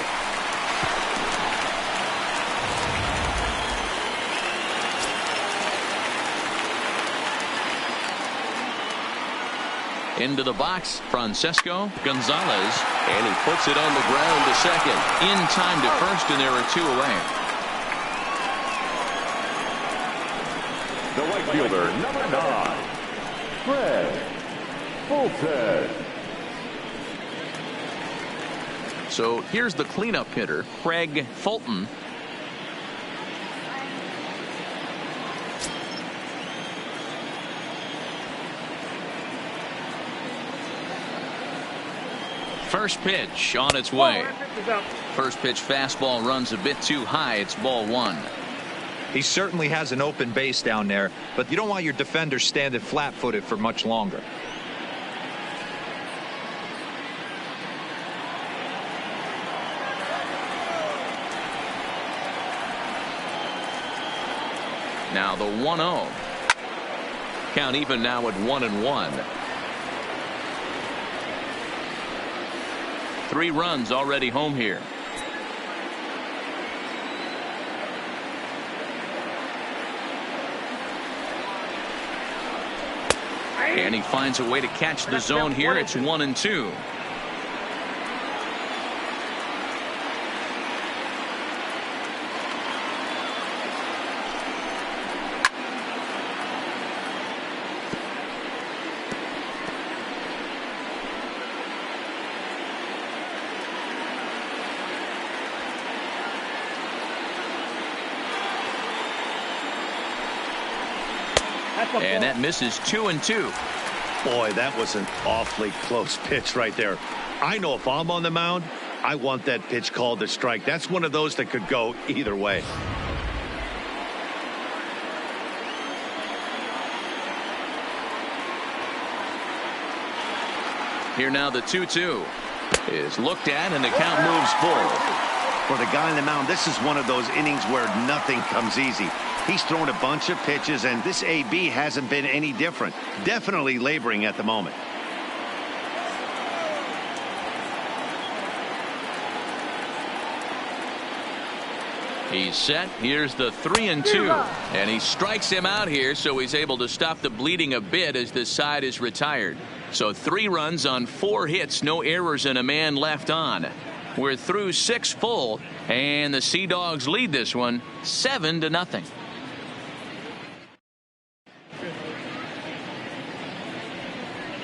S1: Into the box, Francesco Gonzalez, and he puts it on the ground to second. In time to first, and there are 2 away.
S2: the right fielder, number 9, Fred Fulton.
S1: So here's the cleanup hitter, Craig Fulton. First pitch on its way. First pitch fastball runs a bit too high. It's ball 1.
S4: He certainly has an open base down there, but you don't want your defender standing flat-footed for much longer.
S1: Now the 1-0. Count even now at 1-1. 3 runs already home here. And he finds a way to catch the zone here. It's 1-2. And that misses 2-2.
S3: Boy, that was an awfully close pitch right there. I know if I'm on the mound, I want that pitch called a strike. That's one of those that could go either way.
S1: Here now the 2-2 is looked at, and the count moves forward.
S3: For the guy on the mound, this is one of those innings where nothing comes easy. He's thrown a bunch of pitches, and this AB hasn't been any different. Definitely laboring at the moment.
S1: He's set. Here's the 3-2, and he strikes him out here, so he's able to stop the bleeding a bit as this side is retired. So 3 runs on 4 hits, no errors, and a man left on. We're through 6 full, and the Sea Dogs lead this one 7-0.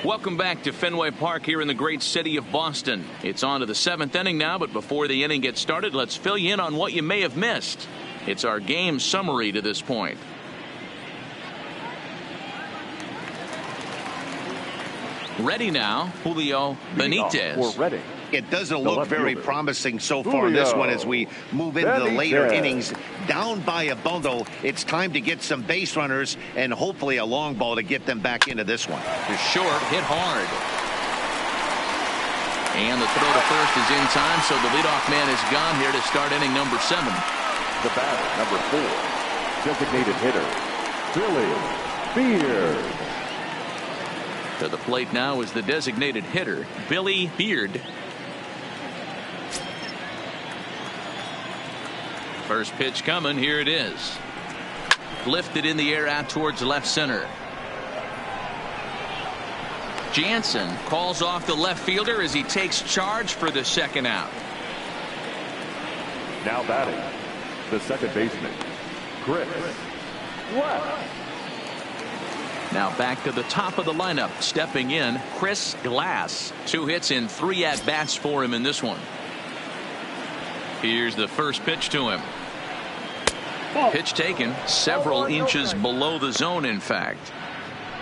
S1: Welcome back to Fenway Park here in the great city of Boston. It's on to the 7th inning now, but before the inning gets started, let's fill you in on what you may have missed. It's our game summary to this point. Ready now, Julio Benitez.
S2: For Reading.
S3: It doesn't look very promising so far in this one as we move into the later innings. Down by a bundle, it's time to get some base runners and hopefully a long ball to get them back into this one.
S1: You're short, hit hard. And the throw to first is in time, so the leadoff man is gone here to start inning number 7.
S2: The batter, number 4, designated hitter, Billy Beard.
S1: To the plate now is the designated hitter, Billy Beard. First pitch coming. Here it is. Lifted in the air out towards left center. Jansen calls off the left fielder as he takes charge for the second out.
S2: Now batting, the second baseman, Chris West.
S1: Now back to the top of the lineup. Stepping in, Chris Glass. 2 hits in 3 at-bats for him in this one. Here's the first pitch to him. Pitch taken several inches below the zone, in fact.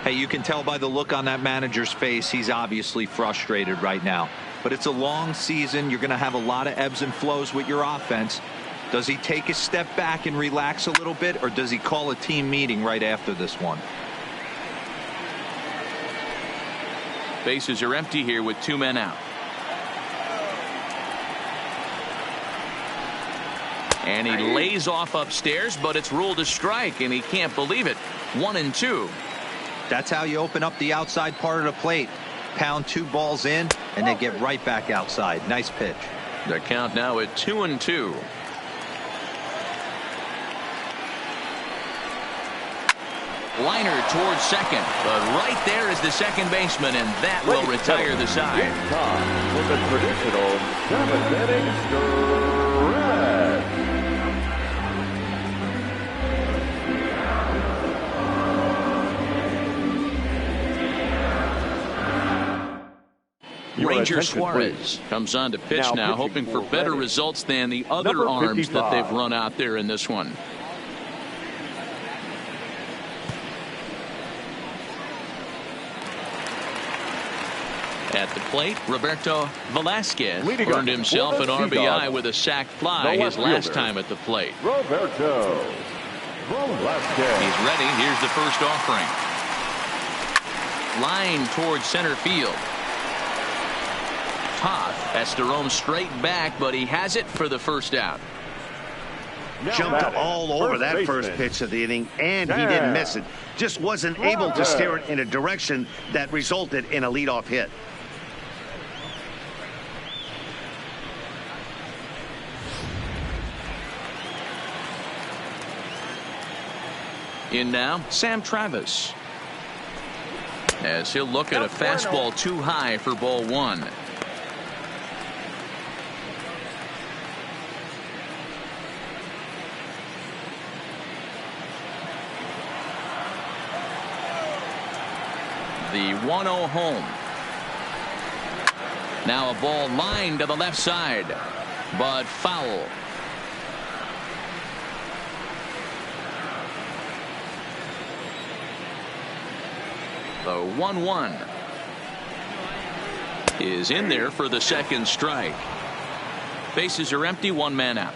S4: Hey, you can tell by the look on that manager's face, he's obviously frustrated right now. But it's a long season. You're going to have a lot of ebbs and flows with your offense. Does he take a step back and relax a little bit, or does he call a team meeting right after this one?
S1: Bases are empty here with 2 men out. And he lays off upstairs, but it's ruled a strike, and he can't believe it. 1-2.
S4: That's how you open up the outside part of the plate. Pound 2 balls in, and then get right back outside. Nice pitch.
S1: The count now at 2-2. Liner towards second, but right there is the second baseman, and that will retire the side.
S2: Time with the traditional 7th-inning stretch.
S1: Ranger Suarez comes on to pitch now hoping for better results than the other arms that they've run out there in this one. At the plate, Roberto Velasquez earned himself an RBI with a sac fly his last time at the plate.
S2: Roberto Velasquez.
S1: He's ready. Here's the first offering. Line towards center field. Toth has to roam straight back, but he has it for the first out.
S3: Jumped all over that first pitch of the inning, and he didn't miss it. Just wasn't able to steer it in a direction that resulted in a leadoff hit.
S1: In now, Sam Travis. As he'll look at a fastball too high for ball 1. The 1-0 home. Now a ball lined to the left side, but foul. The 1-1 is in there for the second strike. Bases are empty, 1 man out.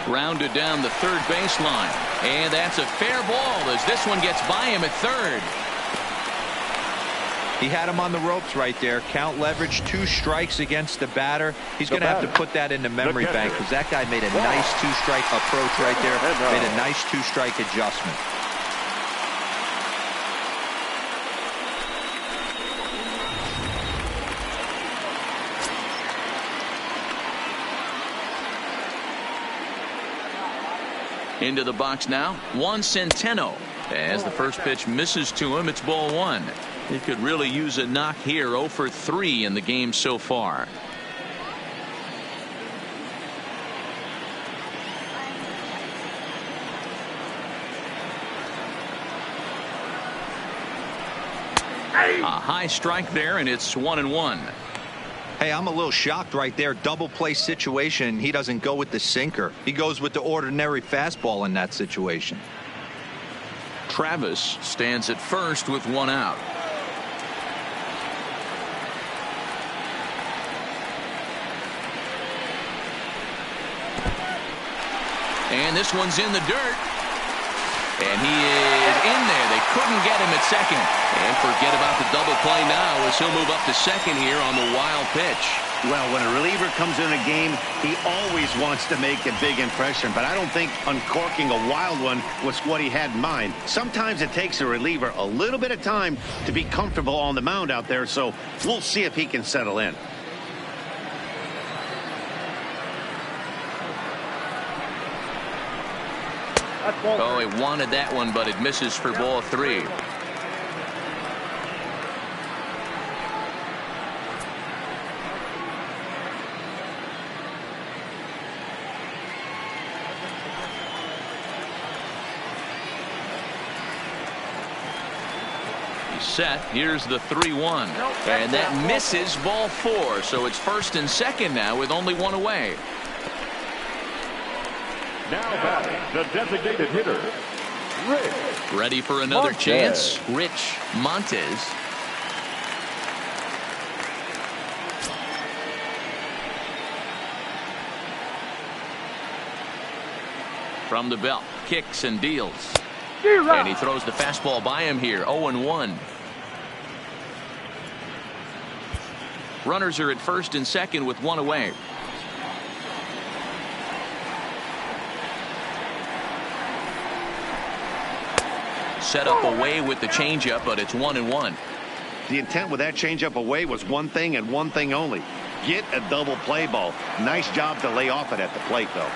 S1: Grounded down the third baseline, and that's a fair ball as this one gets by him at third.
S4: He had him on the ropes right there. Count leverage, 2 strikes against the batter. He's going to have to put that in the memory bank because that guy made a nice 2-strike approach right there. Made a nice 2-strike adjustment.
S1: Into the box now, Juan Centeno. As the first pitch misses to him, it's ball 1. He could really use a knock here. 0 for 3 in the game so far. A high strike there, and it's 1-1.
S4: Hey, I'm a little shocked right there. Double play situation. He doesn't go with the sinker. He goes with the ordinary fastball in that situation.
S1: Travis stands at first with 1 out. And this one's in the dirt. And he is in there. They couldn't get him at second. And forget about the double play now as he'll move up to second here on the wild pitch.
S3: Well, when a reliever comes in a game, he always wants to make a big impression. But I don't think uncorking a wild one was what he had in mind. Sometimes it takes a reliever a little bit of time to be comfortable on the mound out there. So we'll see if he can settle in.
S1: Oh, he wanted that one, but it misses for ball 3. He's set. Here's the 3-1. And that misses ball 4. So it's first and second now with only 1 away.
S2: Now batting, the designated hitter, Rich
S1: Ready for another
S2: Montes.
S1: chance. Rich Montes. From the belt, kicks and deals. And he throws the fastball by him here. 0-1. Runners are at first and second with one away. Set up away with the changeup, but it's 1-1.
S3: The intent with that changeup away was one thing and one thing only. Get a double play ball. Nice job to lay off it at the plate, though.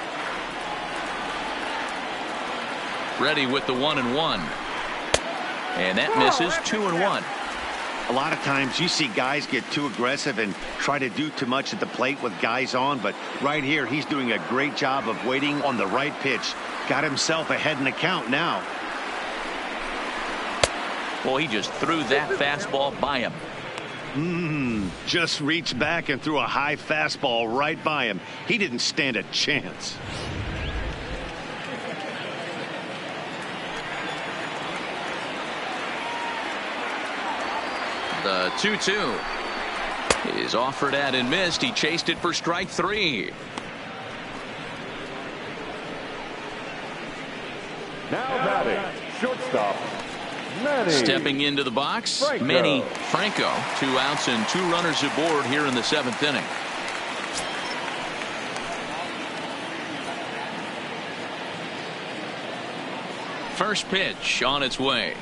S1: Ready with the 1-1. And that misses. 2-1.
S3: A lot of times you see guys get too aggressive and try to do too much at the plate with guys on, but right here he's doing a great job of waiting on the right pitch. Got himself ahead in the count now.
S1: Well, he just threw that fastball by him.
S3: Just reached back and threw a high fastball right by him. He didn't stand a chance.
S1: The 2-2 is offered at and missed. He chased it for strike 3.
S2: Now batting, shortstop, Manny.
S1: Stepping into the box, Manny Franco. 2 outs and 2 runners aboard here in the 7th inning. First pitch on its way.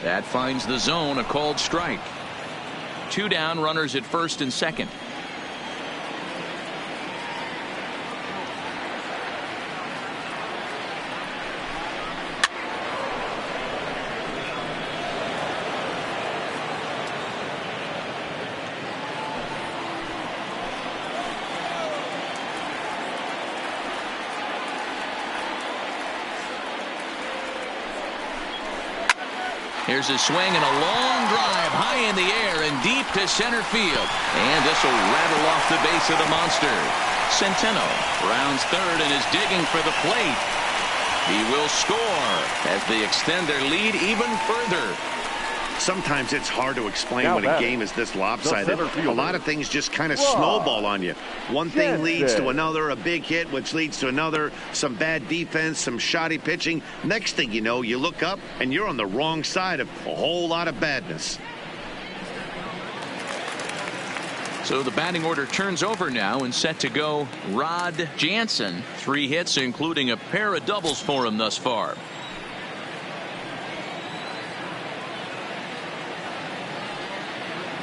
S1: That finds the zone, a called strike. 2 down, runners at first and second. Here's a swing and a long drive high in the air and deep to center field. And this will rattle off the base of the monster. Centeno rounds third and is digging for the plate. He will score as they extend their lead even further.
S3: Sometimes it's hard to explain when a game is this lopsided. A lot of things just kind of snowball on you. One thing leads to another, a big hit, which leads to another, some bad defense, some shoddy pitching. Next thing you know, you look up and you're on the wrong side of a whole lot of badness.
S1: So the batting order turns over now and set to go Rod Jansen. 3 hits, including a pair of doubles for him thus far.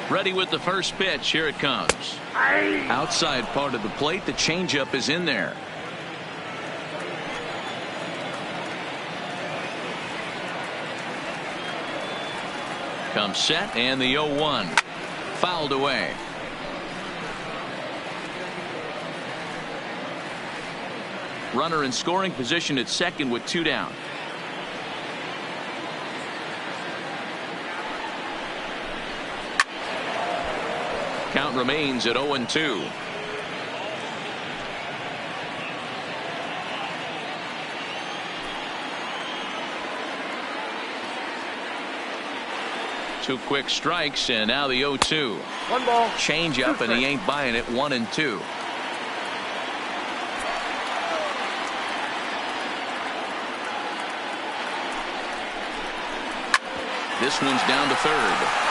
S1: Ready with the first pitch. Here it comes. Outside part of the plate. The changeup is in there. Comes set and the 0-1. Fouled away. Runner in scoring position at second with 2 down. Count remains at 0-2. Two quick strikes and now the 0-2.
S2: 1 ball.
S1: Change up and he ain't buying it. 1-2. This one's down to third.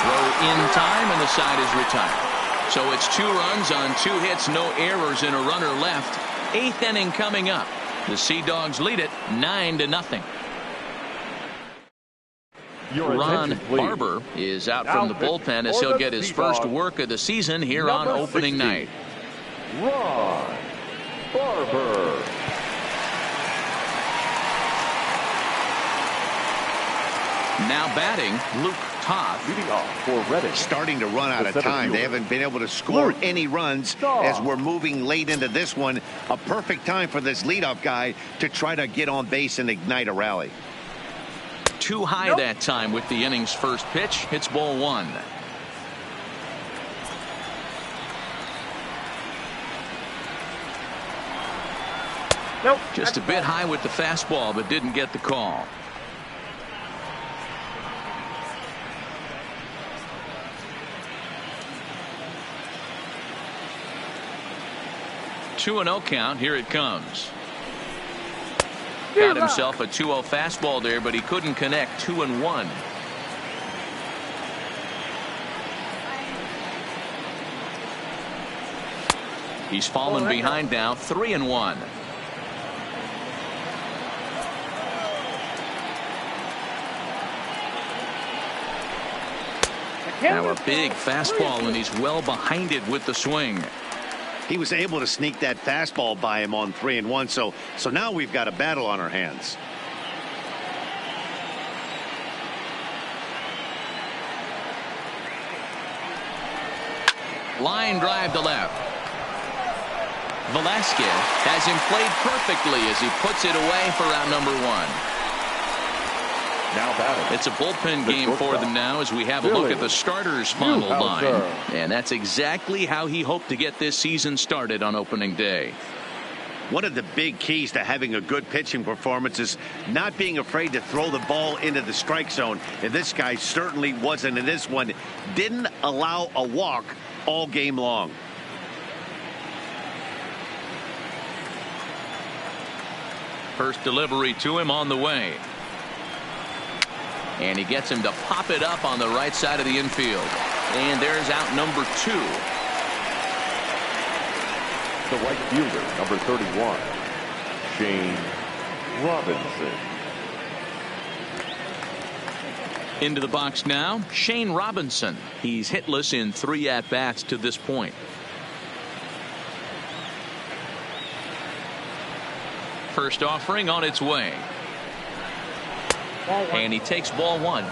S1: Throw in time and the side is retired. So it's 2 runs on 2 hits, no errors, and a runner left. 8th inning coming up. The Sea Dogs lead it 9-0. Ron Barber is out from the bullpen as he'll get his first work of the season here on opening night.
S2: Ron Barber.
S1: Now batting, Luke Toth.
S2: Leading off for Redding.
S3: Starting to run out of time. They haven't been able to score any runs as we're moving late into this one. A perfect time for this leadoff guy to try to get on base and ignite a rally.
S1: Too high that time with the inning's first pitch. Hits ball 1. Just a bit high with the fastball, but didn't get the call. Two 2-0 count. Here it comes. Got himself a 2-0 fastball there, but he couldn't connect. 2-1. He's fallen behind now, 3-1. Now a big fastball, and he's well behind it with the swing.
S3: He was able to sneak that fastball by him on 3-1. So now we've got a battle on our hands.
S1: Line drive to left. Velasquez has him played perfectly as he puts it away for out number 1.
S2: Now batting.
S1: It's a bullpen game for them now as we have a look at the starters' final line. And that's exactly how he hoped to get this season started on opening day.
S3: One of the big keys to having a good pitching performance is not being afraid to throw the ball into the strike zone. And this guy certainly wasn't in this one. Didn't allow a walk all game long.
S1: First delivery to him on the way. And he gets him to pop it up on the right side of the infield. And there's out number 2.
S2: The right fielder, number 31, Shane Robinson.
S1: Into the box now, Shane Robinson. He's hitless in 3 at-bats to this point. First offering on its way. And he takes ball 1.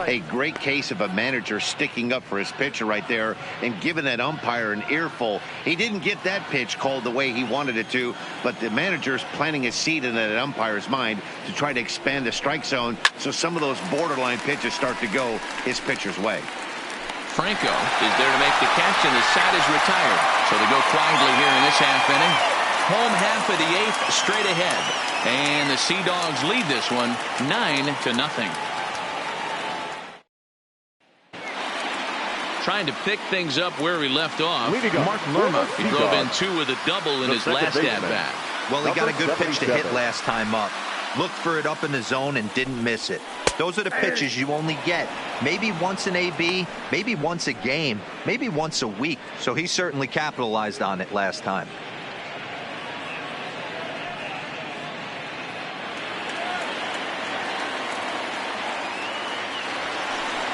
S3: A great case of a manager sticking up for his pitcher right there and giving that umpire an earful. He didn't get that pitch called the way he wanted it to, but the manager's planting a seed in that umpire's mind to try to expand the strike zone so some of those borderline pitches start to go his pitcher's way.
S1: Franco is there to make the catch, and the side is retired. So they go quietly here in this half inning. Home half of the 8th straight ahead. And the Sea Dogs lead this one 9-0. Trying to pick things up where we left off. Mark Lerma, he drove in 2 with a double in his last at-bat.
S4: Well, he got a good pitch to hit last time up. Looked for it up in the zone and didn't miss it. Those are the pitches you only get maybe once in AB, maybe once a game, maybe once a week. So he certainly capitalized on it last time.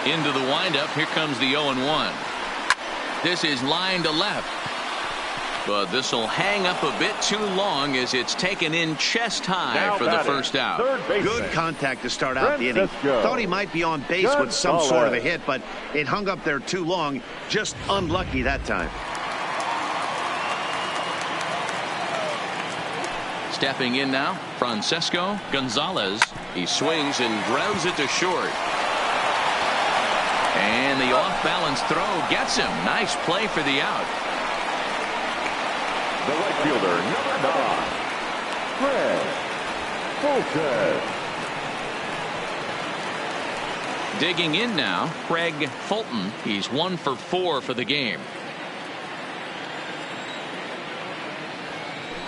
S1: Into the windup. Here comes the 0-1. This is line to left. But this will hang up a bit too long as it's taken in chest high
S2: now
S1: for the first out.
S3: Good contact to start out the inning. Thought he might be on base with some sort of a hit, but it hung up there too long. Just unlucky that time.
S1: Stepping in now, Francesco Gonzalez. He swings and grounds it to short. And the off-balance throw gets him. Nice play for the out.
S2: The right fielder, number 9, Craig Fulton.
S1: Digging in now, Craig Fulton. He's 1 for 4 for the game.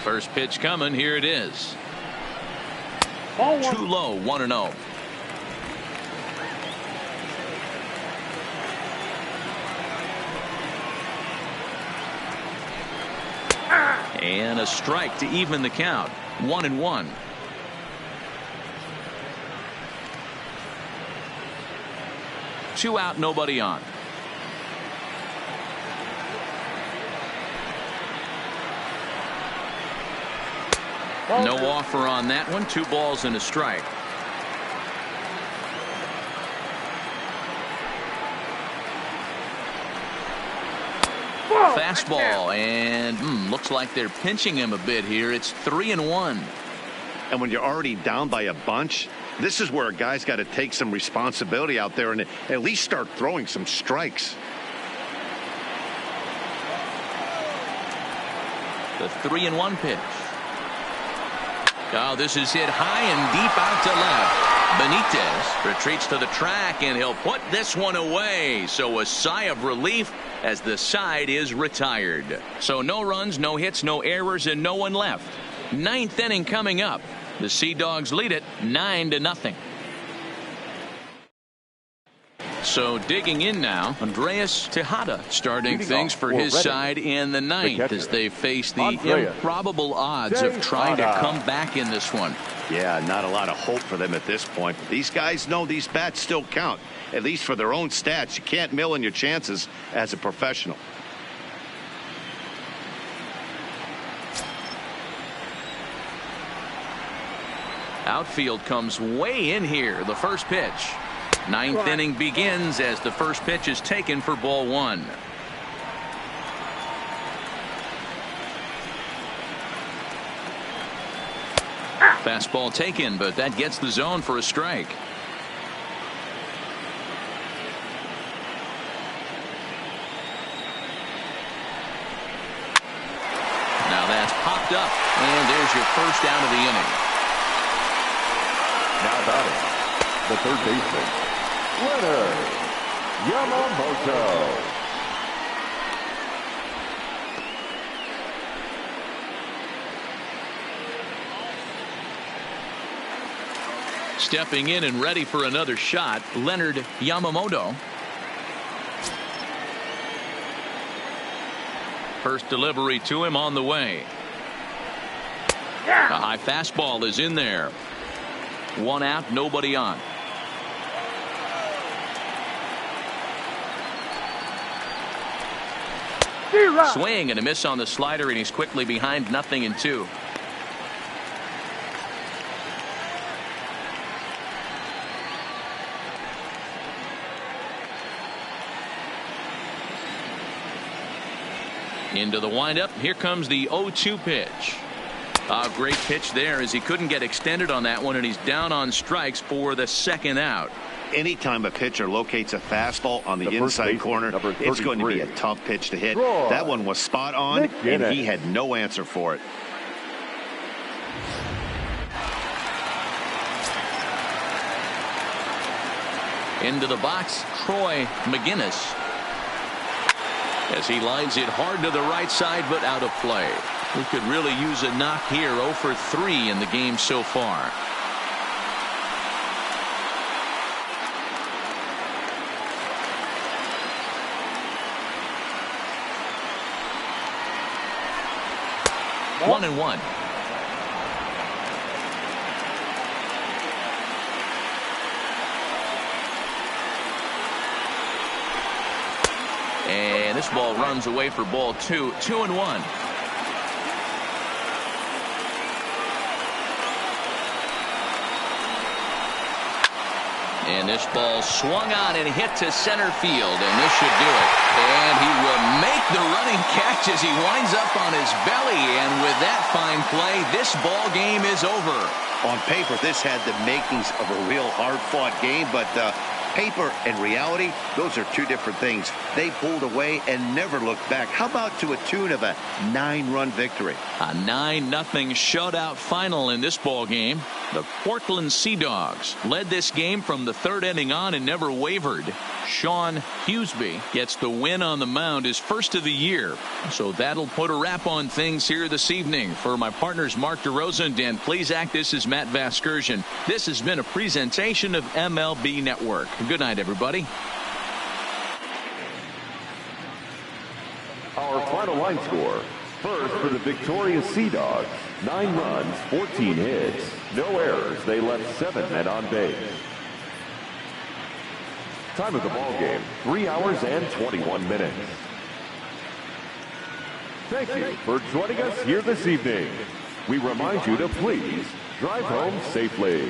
S1: First pitch coming. Here it is. Too low, 1-0. And a strike to even the count. 1-1. Two out, nobody on. No offer on that one. 2 balls and a strike. Fastball, and looks like they're pinching him a bit here. It's 3-1.
S3: And when you're already down by a bunch, this is where a guy's got to take some responsibility out there and at least start throwing some strikes.
S1: The 3-1 pitch. Oh, this is hit high and deep out to left. Benitez retreats to the track, and he'll put this one away. So a sigh of relief as the side is retired. So no runs, no hits, no errors, and no one left. 9th inning coming up. The Sea Dogs lead it 9-0. So digging in now, Andreas Tejada starting things for his side in the ninth as they face the improbable odds of trying to come back in this one.
S3: Yeah, not a lot of hope for them at this point. But these guys know these bats still count, at least for their own stats. You can't mill in your chances as a professional.
S1: Outfield comes way in here. The first pitch. Ninth inning begins as the first pitch is taken for ball one. Fastball taken, but that gets the zone for a strike. Now that's popped up, and there's your first out of the inning.
S2: Now batting, the third baseman, Leonard Yamamoto.
S1: Stepping in and ready for another shot, Leonard Yamamoto. First delivery to him on the way. A high fastball is in there. One out, nobody on. Swing and a miss on the slider, and he's quickly behind 0-2. Into the windup. Here comes the 0-2 pitch. A great pitch there as he couldn't get extended on that one, and he's down on strikes for the second out.
S3: Anytime a pitcher locates a fastball on the inside corner, it's going to be a tough pitch to hit. That one was spot on, and he had no answer for it.
S1: Into the box, Troy McGinnis. As he lines it hard to the right side, but out of play. We could really use a knock here. 0 for 3 in the game so far. One and one. And this ball runs away for ball two. 2-1. And this ball swung on and hit to center field, and this should do it. And he will make the running catch as he winds up on his belly. And with that fine play, this ball game is over.
S3: On paper, this had the makings of a real hard-fought game, but paper and reality, those are two different things. They pulled away and never looked back. How about to a tune of a 9-run victory?
S1: A 9-0 shutout final in this ball game. The Portland Sea Dogs led this game from the third inning on and never wavered. Sean Hughesby gets the win on the mound, his first of the year. So that'll put a wrap on things here this evening. For my partners Mark DeRosa and Dan Plesac, this is Matt Vasgersian. This has been a presentation of MLB Network. Good night, everybody.
S2: Our final line score. First for the victorious Sea Dogs, 9 runs, 14 hits, no errors. They left 7 men on base. Time of the ball game, 3 hours and 21 minutes. Thank you for joining us here this evening. We remind you to please drive home safely.